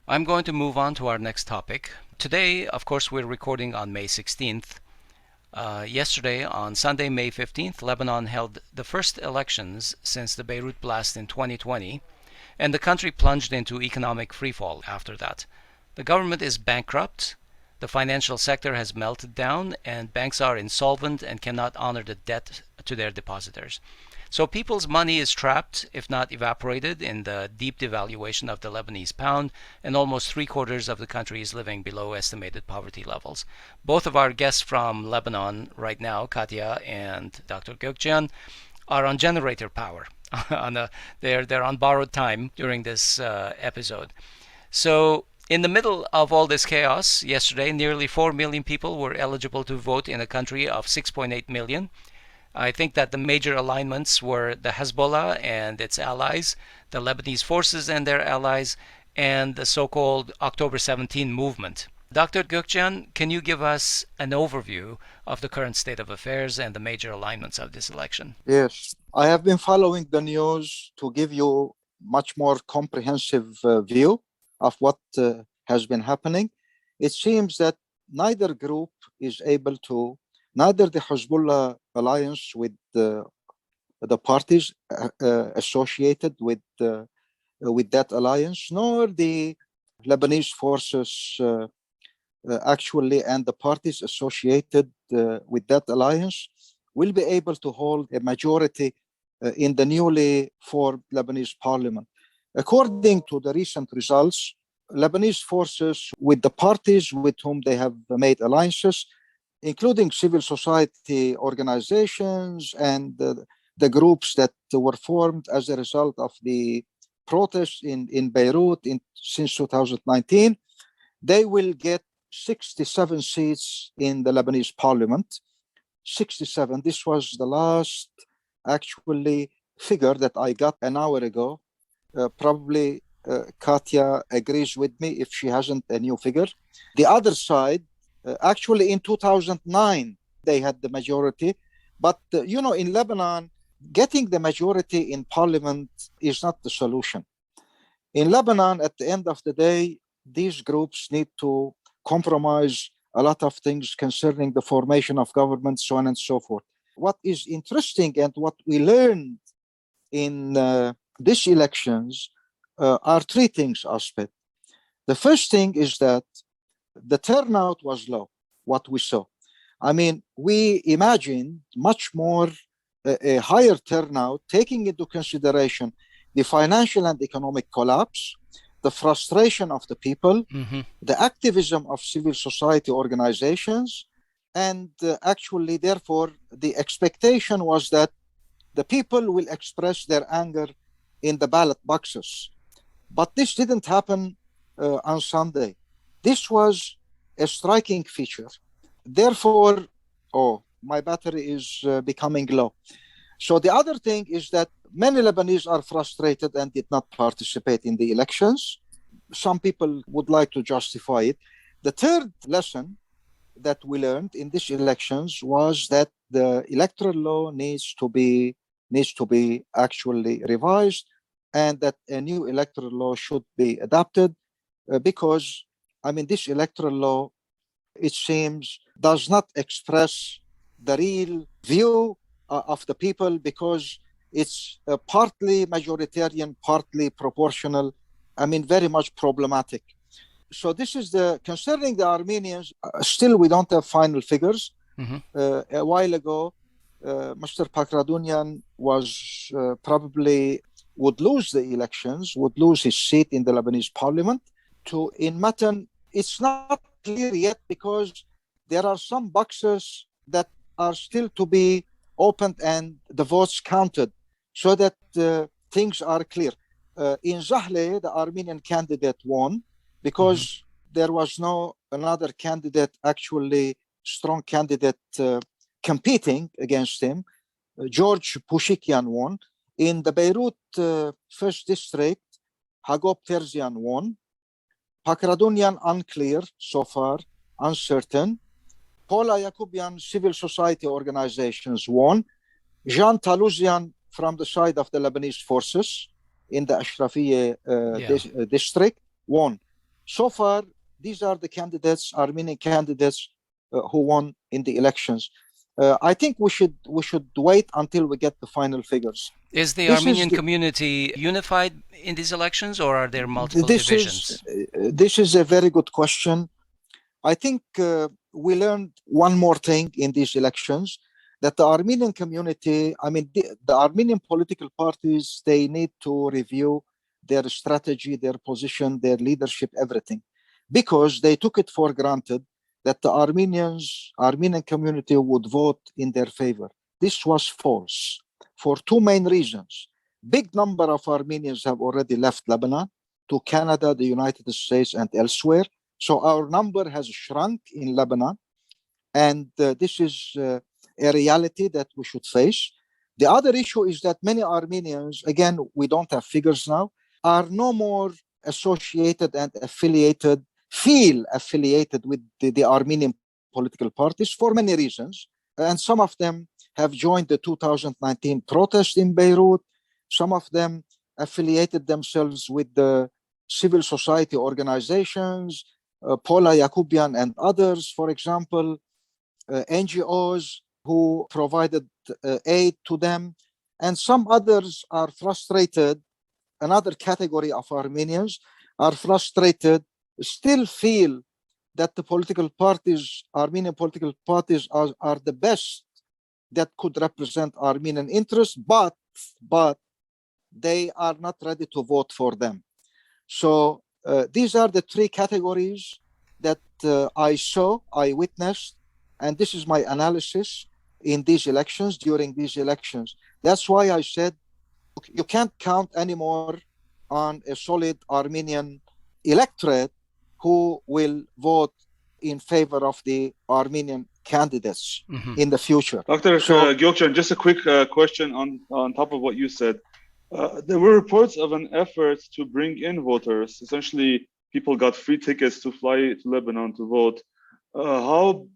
I'm going to move on to our next topic. Today, of course, we're recording on May 16th. Yesterday, on Sunday, May 15th, Lebanon held the first elections since the Beirut blast in 2020, and the country plunged into economic freefall after that. The government is bankrupt, the financial sector has melted down, and banks are insolvent and cannot honor the debt to their depositors. So people's money is trapped, if not evaporated, in the deep devaluation of the Lebanese pound, and almost 3/4 of the country is living below estimated poverty levels. Both of our guests from Lebanon right now, Katia and Dr. Geukjian, are on generator power. They're on borrowed time during this episode. So in the middle of all this chaos, yesterday nearly 4 million people were eligible to vote in a country of 6.8 million. I think that the major alignments were the Hezbollah and its allies, the Lebanese forces and their allies, and the so-called October 17 movement. Dr. Geukjian, can you give us an overview of the current state of affairs and the major alignments of this election? Yes, I have been following the news to give you much more comprehensive view of what has been happening. It seems that neither group is able to, neither the Hezbollah alliance with the parties associated with that alliance, nor the Lebanese forces actually and the parties associated with that alliance will be able to hold a majority in the newly formed Lebanese parliament. According to the recent results, Lebanese forces with the parties with whom they have made alliances, including civil society organizations and the groups that were formed as a result of the protests in Beirut since 2019, they will get 67 seats in the Lebanese parliament. 67. This was the last actually figure that I got an hour ago. Probably Katia agrees with me if she hasn't a new figure. The other side, actually in 2009, they had the majority. But, in Lebanon, getting the majority in parliament is not the solution. In Lebanon, at the end of the day, these groups need to compromise a lot of things concerning the formation of government, so on and so forth. What is interesting and what we learned in these elections are three things, Asbed. The first thing is that the turnout was low, what we saw. I mean, we imagined much more, a higher turnout, taking into consideration the financial and economic collapse, the frustration of the people, the activism of civil society organizations, and actually, therefore, the expectation was that the people will express their anger in the ballot boxes. But this didn't happen on Sunday. This was a striking feature. Therefore, my battery is becoming low. So the other thing is that many Lebanese are frustrated and did not participate in the elections. some people would like to justify it. The third lesson that we learned in these elections was that the electoral law needs to be actually revised, and that a new electoral law should be adopted because, this electoral law, it seems, does not express the real view of the people, because it's partly majoritarian, partly proportional, very much problematic. So this is concerning the Armenians, still we don't have final figures. A while ago, Mr. Pakradunian was probably would lose the elections, would lose his seat in the Lebanese parliament. In Matan, it's not clear yet because there are some boxes that are still to be opened and the votes counted, so that things are clear. In Zahle, the Armenian candidate won because there was no another candidate, actually strong candidate, competing against him. George Pushikian won. In the Beirut first district, Hagop Terzian won. Pakradunian unclear so far, uncertain. Paula Yakubian civil society organizations won. Jean Talouzian from the side of the Lebanese forces in the Ashrafieh district won. So far, these are the candidates, Armenian candidates, who won in the elections. I think we should wait until we get the final figures. Is the Armenian community unified in these elections, or are there multiple divisions? This is a very good question. I think we learned one more thing in these elections, that the Armenian community, the Armenian political parties, they need to review their strategy, their position, their leadership, everything, because they took it for granted that the Armenian community would vote in their favor. This was false for two main reasons. Big number of Armenians have already left Lebanon to Canada, the United States, and elsewhere. So our number has shrunk in Lebanon. And this is a reality that we should face. The other issue is that many Armenians, again, we don't have figures now, are no more associated and feel affiliated with the Armenian political parties for many reasons. And some of them have joined the 2019 protest in Beirut. Some of them affiliated themselves with the civil society organizations, Paula Yakubian and others, for example, NGOs who provided aid to them. And some others are frustrated. Another category of Armenians are frustrated, still feel that the Armenian political parties are the best that could represent Armenian interests, but they are not ready to vote for them. So these are the three categories that I witnessed, and this is my analysis in these elections, during these elections. That's why I said you can't count anymore on a solid Armenian electorate who will vote in favor of the Armenian candidates in the future. Dr. Geukjian, just a quick question on top of what you said. There were reports of an effort to bring in voters. Essentially, people got free tickets to fly to Lebanon to vote. How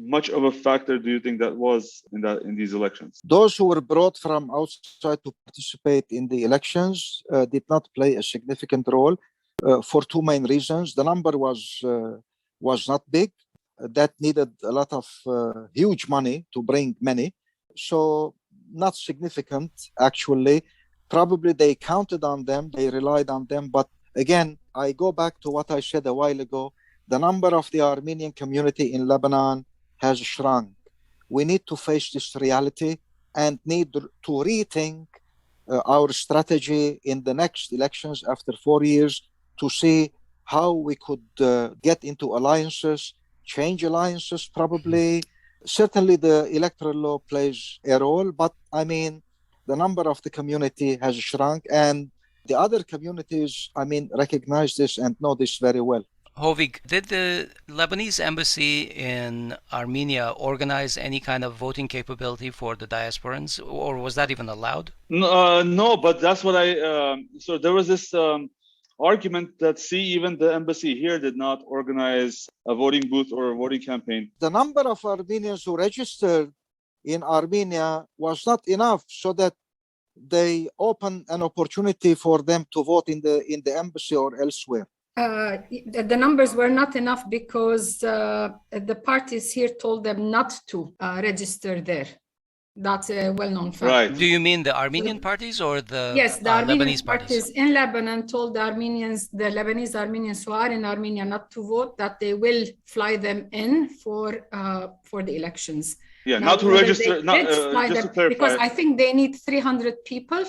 much of a factor do you think that was in these elections? Those who were brought from outside to participate in the elections did not play a significant role for two main reasons. The number was not big. That needed a lot of huge money to bring many. So not significant, actually. Probably they counted on them, they relied on them. But again, I go back to what I said a while ago. The number of the Armenian community in Lebanon has shrunk. We need to face this reality and need to rethink our strategy in the next elections after 4 years to see how we could get into alliances, change alliances probably. Certainly the electoral law plays a role, but the number of the community has shrunk, and the other communities, recognize this and know this very well. Hovik, did the Lebanese embassy in Armenia organize any kind of voting capability for the diasporans, or was that even allowed? No, but that's what so there was this argument that, see, even the embassy here did not organize a voting booth or a voting campaign. The number of Armenians who registered in Armenia was not enough so that they open an opportunity for them to vote in the embassy or elsewhere. The numbers were not enough because the parties here told them not to register there. That's a well-known fact. Right. Do you mean the Armenian parties or the Yes, the Armenian Lebanese parties in Lebanon told the Armenians, the Lebanese Armenians who are in Armenia not to vote, that they will fly them in for the elections. Yeah, Now, not to whether register, they not, did fly just them, to clarify. because I think they need 300 people,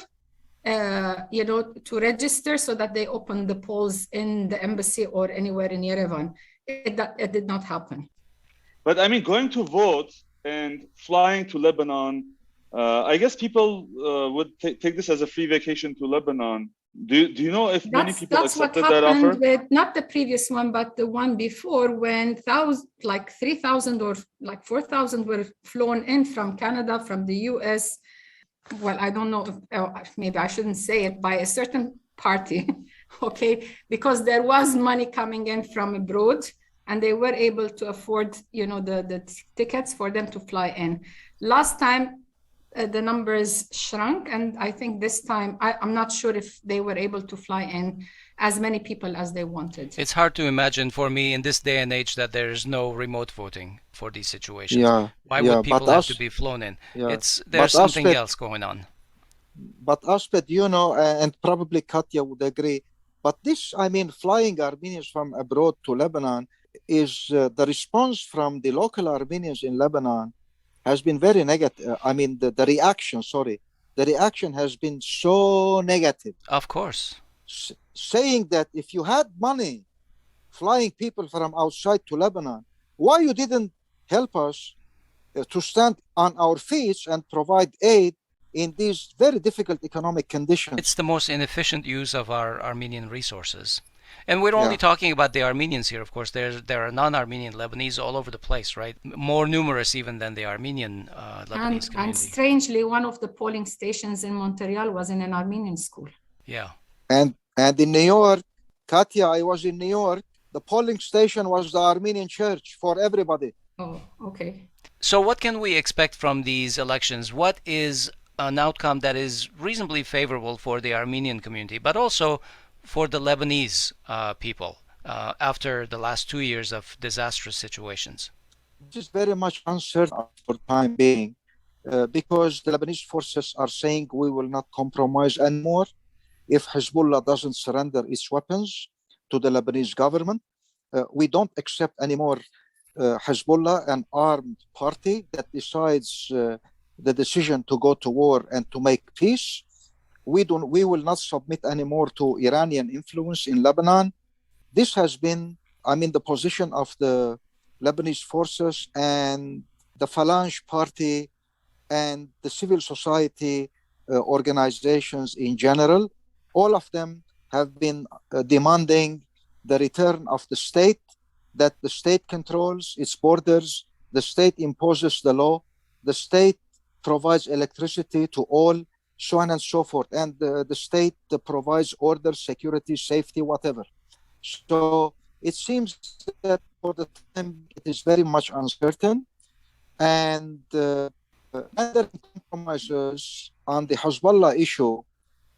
to register so that they open the polls in the embassy or anywhere in Yerevan. It did not happen. But I mean, going to vote and flying to Lebanon, I guess people would take this as a free vacation to Lebanon. Do you know if many people accepted that offer? That's what happened with not the previous one, but the one before, when 3,000 or 4,000 were flown in from Canada, from the US. Well, I don't know, maybe I shouldn't say it, by a certain party, okay, because there was money coming in from abroad and they were able to afford, the tickets for them to fly in. Last time, the numbers shrunk, and I think this time, I'm not sure if they were able to fly in as many people as they wanted. It's hard to imagine for me in this day and age that there is no remote voting for these situations. Yeah, Why would people have to be flown in? Yeah. There's something else going on. But Asbed, and probably Katia would agree, but this, flying Armenians from abroad to Lebanon is the response from the local Armenians in Lebanon has been very negative. The reaction has been so negative. Of course. Saying that if you had money flying people from outside to Lebanon, why you didn't help us to stand on our feet and provide aid in these very difficult economic conditions? It's the most inefficient use of our Armenian resources. And we're only talking about the Armenians here, of course. There are non-Armenian Lebanese all over the place, right? More numerous even than the Armenian Lebanese community. And strangely, one of the polling stations in Montreal was in an Armenian school. Yeah. And in New York, Katia, I was in New York. The polling station was the Armenian church for everybody. Oh, okay. So what can we expect from these elections? What is an outcome that is reasonably favorable for the Armenian community, but also for the Lebanese people after the last 2 years of disastrous situations? It is very much uncertain for the time being because the Lebanese forces are saying we will not compromise anymore if Hezbollah doesn't surrender its weapons to the Lebanese government. We don't accept anymore Hezbollah, an armed party that decides the decision to go to war and to make peace. We will not submit anymore to Iranian influence in Lebanon. This has been, the position of the Lebanese forces and the Phalange party and the civil society organizations in general. All of them have been demanding the return of the state, that the state controls its borders, the state imposes the law, the state provides electricity to all, so on and so forth. And the state provides order, security, safety, whatever. So it seems that for the time it is very much uncertain. And other compromises on the Hezbollah issue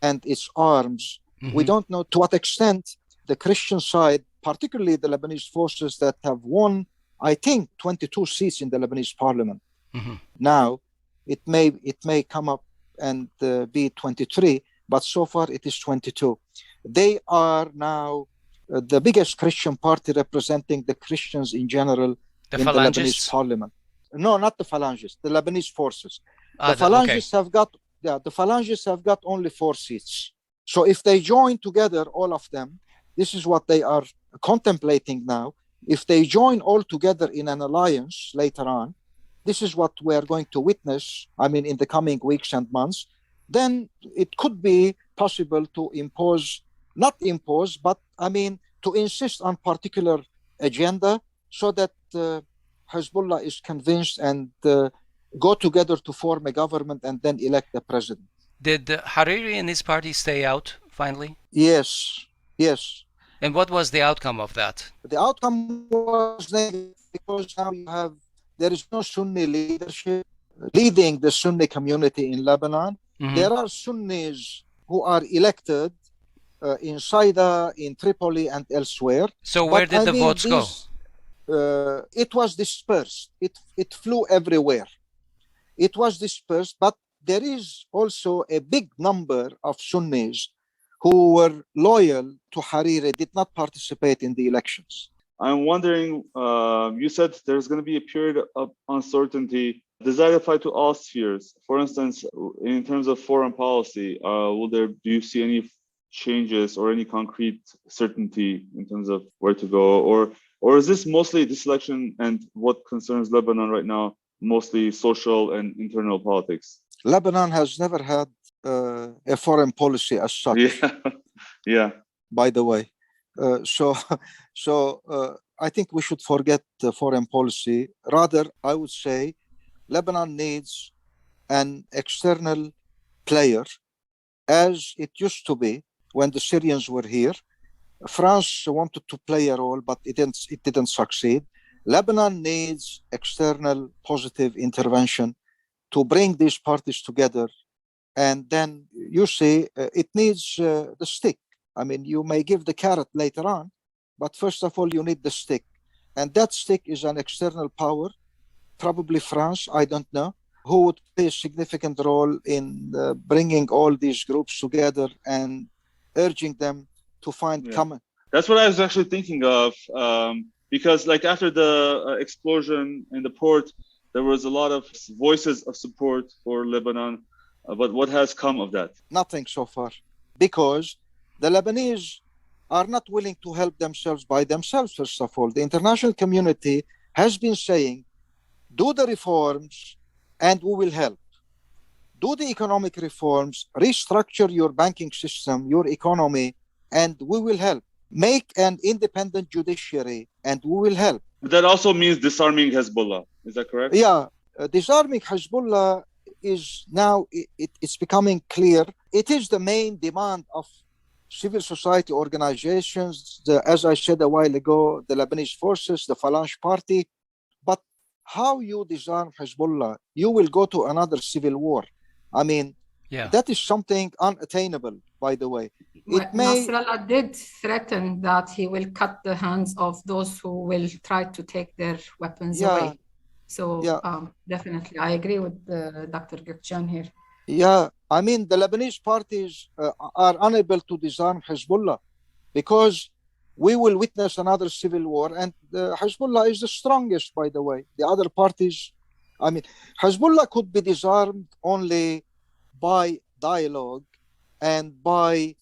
and its arms, we don't know to what extent the Christian side, particularly the Lebanese forces that have won, I think, 22 seats in the Lebanese parliament. Now, it may come up and be 23, but so far it is 22. They are now the biggest Christian party representing the Christians in general in the Lebanese parliament. No, not the Phalangists, the Lebanese forces. The Phalangists have got only 4 seats. So if they join together, all of them, this is what they are contemplating now. If they join all together in an alliance later on, this is what we are going to witness, in the coming weeks and months, then it could be possible to to insist on particular agenda so that Hezbollah is convinced and go together to form a government and then elect the president. Did Hariri and his party stay out finally? Yes. Yes. And what was the outcome of that? The outcome was negative because now there is no Sunni leadership leading the Sunni community in Lebanon. There are Sunnis who are elected in Saida, in Tripoli, and elsewhere. So where did the votes go? It was dispersed. It flew everywhere. It was dispersed, but there is also a big number of Sunnis who were loyal to Hariri, did not participate in the elections. I'm wondering, you said there's going to be a period of uncertainty. Does that apply to all spheres? For instance, in terms of foreign policy, do you see any changes or any concrete certainty in terms of where to go? Or is this mostly this election and what concerns Lebanon right now, mostly social and internal politics? Lebanon has never had a foreign policy as such. Yeah. By the way, so I think we should forget the foreign policy. Rather, I would say Lebanon needs an external player, as it used to be when the Syrians were here. France wanted to play a role, but it didn't succeed. Lebanon needs external positive intervention to bring these parties together. And then you see, it needs the stick. I mean, you may give the carrot later on, but first of all, you need the stick. And that stick is an external power, probably France, I don't know, who would play a significant role in bringing all these groups together and urging them to find common. That's what I was actually thinking of, because like after the explosion in the port, there was a lot of voices of support for Lebanon. But what has come of that? Nothing so far, because the Lebanese are not willing to help themselves by themselves, first of all. The international community has been saying, do the reforms and we will help. Do the economic reforms, restructure your banking system, your economy, and we will help. Make an independent judiciary and we will help. That also means disarming Hezbollah. Is that correct? Yeah, disarming Hezbollah is now, it's becoming clear. It is the main demand of civil society organizations, as I said a while ago, the Lebanese forces, the Falange party. But how you disarm Hezbollah? You will go to another civil war. I mean, that is something unattainable, by the way. Nasrallah did threaten that he will cut the hands of those who will try to take their weapons away. So definitely, I agree with Dr. Geukjian here. Yeah, I mean, the Lebanese parties are unable to disarm Hezbollah because we will witness another civil war. And Hezbollah is the strongest, by the way. The other parties, I mean, Hezbollah could be disarmed only by dialogue and by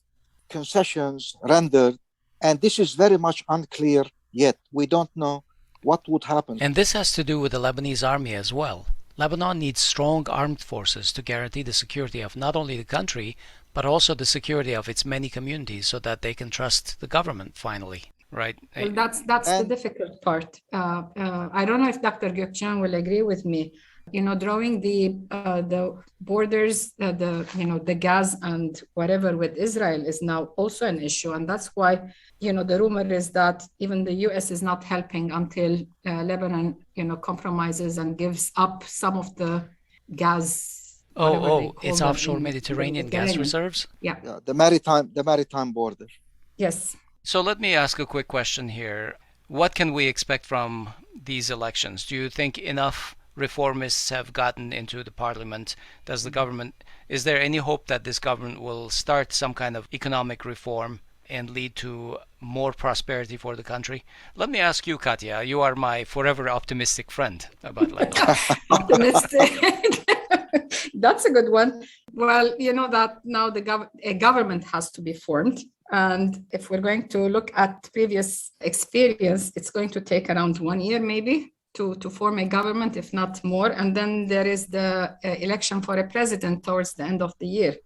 concessions rendered. And this is very much unclear yet. We don't know what would happen. And this has to do with the Lebanese army as well. Lebanon needs strong armed forces to guarantee the security of not only the country, but also the security of its many communities so that they can trust the government finally, right? Well, that's the difficult part. I don't know if Dr. Geukjian will agree with me. You know, drawing the borders, the gas and whatever with Israel is now also an issue. And that's why, the rumor is that even the US is not helping until Lebanon, compromises and gives up some of the gas. It's offshore Mediterranean gas reserves? Yeah, the maritime border. Yes. So let me ask a quick question here. What can we expect from these elections? Do you think enough reformists have gotten into the parliament? Is there any hope that this government will start some kind of economic reform and lead to more prosperity for the country? Let me ask you, Katia, you are my forever optimistic friend about Lebanon. Optimistic. That's a good one. Well, you know that now a government has to be formed. And if we're going to look at previous experience, it's going to take around 1 year maybe to form a government, if not more. And then there is the election for a president towards the end of the year,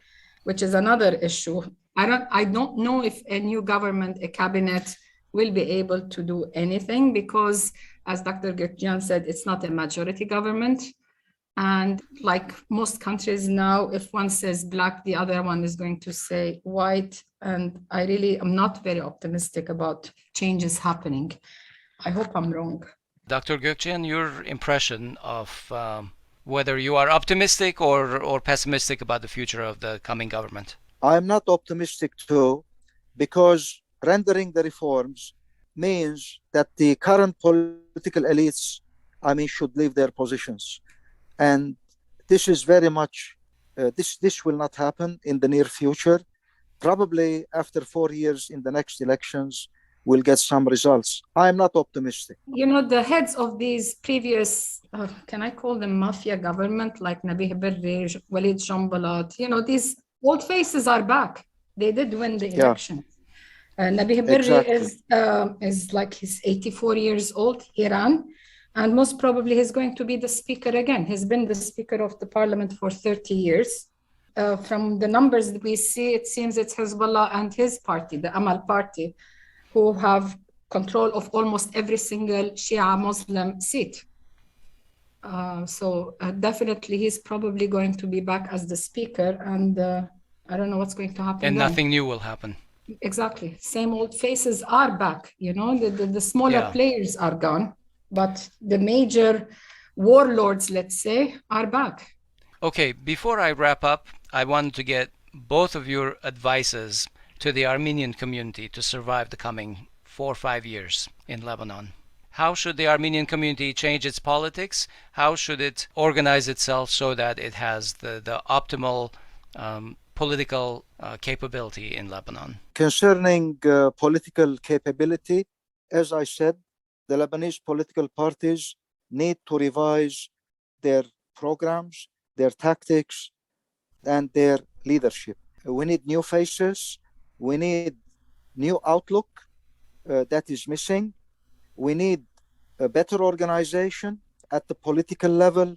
which is another issue. I don't know if a new government, a cabinet, will be able to do anything because, as Dr. Geukjian said, it's not a majority government. And like most countries now, if one says black, the other one is going to say white. And I really am not very optimistic about changes happening. I hope I'm wrong. Dr. Geukjian, your impression of whether you are optimistic or pessimistic about the future of the coming government? I'm not optimistic too, because rendering the reforms means that the current political elites, should leave their positions. And this is very much, this will not happen in the near future. Probably after 4 years in the next elections, we'll get some results. I'm not optimistic. The heads of these previous, can I call them mafia government, like Nabih Berri, Walid Jambalat, these old faces are back. They did win the election. Nabih Berri is like he's 84 years old, Iran, and most probably he's going to be the speaker again. He's been the speaker of the parliament for 30 years. From the numbers that we see, it seems it's Hezbollah and his party, the Amal party, who have control of almost every single Shia Muslim seat. So definitely he's probably going to be back as the speaker, and I don't know what's going to happen. And then. Nothing new will happen. Exactly. Same old faces are back, the smaller players are gone, but the major warlords, let's say, are back. Okay, before I wrap up, I wanted to get both of your advices to the Armenian community to survive the coming 4 or 5 years in Lebanon. How should the Armenian community change its politics? How should it organize itself so that it has the optimal political capability in Lebanon? Concerning political capability, as I said, the Lebanese political parties need to revise their programs, their tactics, and their leadership. We need new faces. We need new outlook that is missing. We need a better organization at the political level,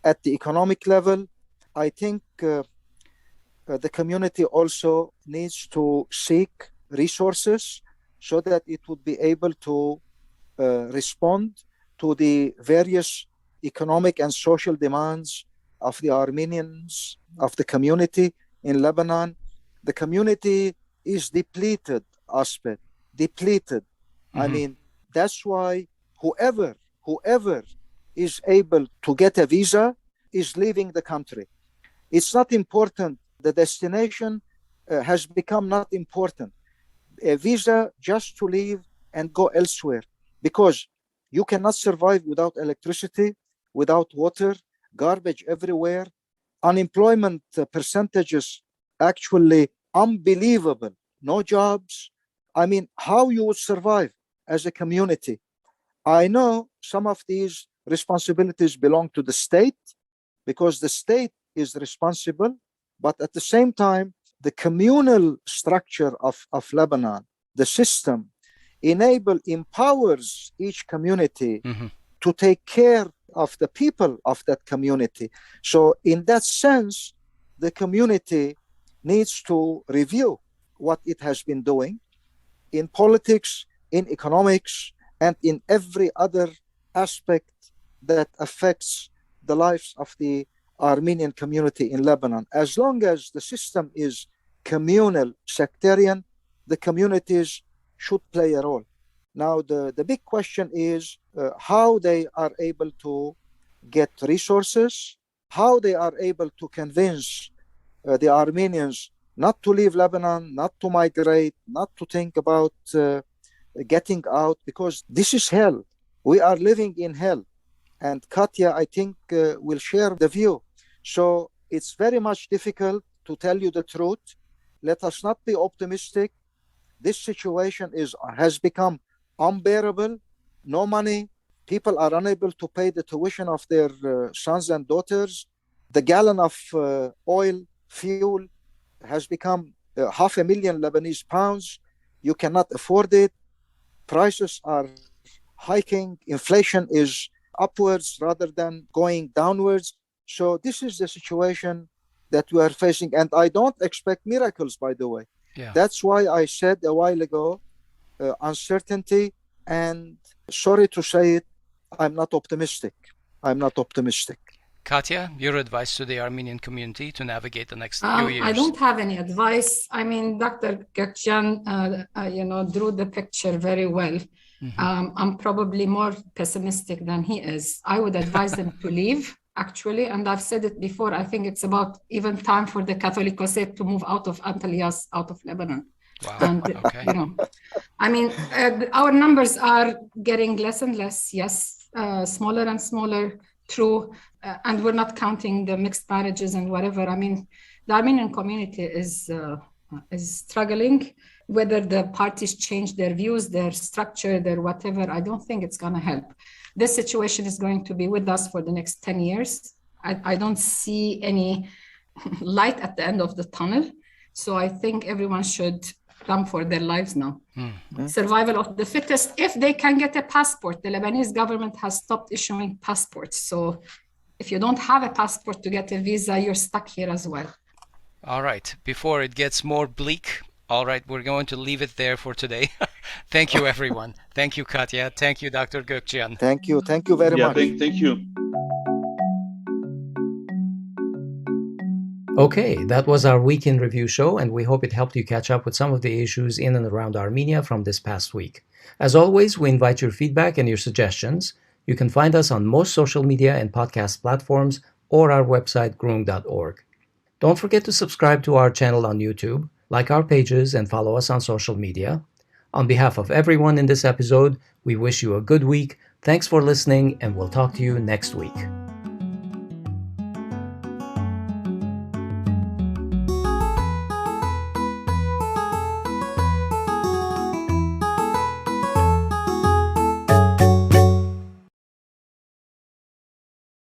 at the economic level. I think the community also needs to seek resources so that it would be able to respond to the various economic and social demands of the Armenians, of the community in Lebanon. The community is depleted, Asbed, depleted. Mm-hmm. That's why whoever is able to get a visa is leaving the country. It's not important. The destination has become not important. A visa just to leave and go elsewhere, because you cannot survive without electricity, without water, garbage everywhere. Unemployment percentages actually unbelievable. No jobs. How you would survive as a community? I know some of these responsibilities belong to the state, because the state is responsible, but at the same time, the communal structure of Lebanon, the system, empowers each community to take care of the people of that community. So in that sense, the community needs to review what it has been doing in politics, in economics, and in every other aspect that affects the lives of the Armenian community in Lebanon. As long as the system is communal, sectarian, the communities should play a role. Now, the big question is how they are able to get resources, how they are able to convince the Armenians not to leave Lebanon, not to migrate, not to think about getting out, because this is hell. We are living in hell. And Katia, I think, will share the view. So it's very much difficult to tell you the truth. Let us not be optimistic. This situation has become unbearable. No money. People are unable to pay the tuition of their sons and daughters. The gallon of oil, fuel, has become 500,000 Lebanese pounds. You cannot afford it. Prices are hiking. Inflation is upwards rather than going downwards. So this is the situation that we are facing. And I don't expect miracles, by the way. Yeah. That's why I said a while ago, uncertainty, and sorry to say it, I'm not optimistic. Katia, your advice to the Armenian community to navigate the next few years? I don't have any advice. I mean, Dr. Geukjian, drew the picture very well. I'm probably more pessimistic than he is. I would advise them to leave, actually, and I've said it before. I think it's about even time for the Catholicosate to move out of Antalya's, out of Lebanon. Wow. And, Okay. I mean, our numbers are getting less and less, yes, smaller and smaller, true, and we're not counting the mixed marriages and whatever. I mean, the Armenian community is struggling. Whether the parties change their views, their structure, their whatever, I don't think it's going to help. This situation is going to be with us for the next 10 years. I don't see any light at the end of the tunnel. So I think everyone should run for their lives now. Survival of the fittest, if they can get a passport. The Lebanese government has stopped issuing passports. So if you don't have a passport to get a visa, you're stuck here as well. All right. Before it gets more bleak, all right, we're going to leave it there for today. Thank you, everyone. Thank you, Katia. Thank you, Dr. Geukjian. Thank you very much. Thank you. Okay, that was our Week in Review show, and we hope it helped you catch up with some of the issues in and around Armenia from this past week. As always, we invite your feedback and your suggestions. You can find us on most social media and podcast platforms or our website, groong.org. Don't forget to subscribe to our channel on YouTube, like our pages, and follow us on social media. On behalf of everyone in this episode, we wish you a good week. Thanks for listening, and we'll talk to you next week.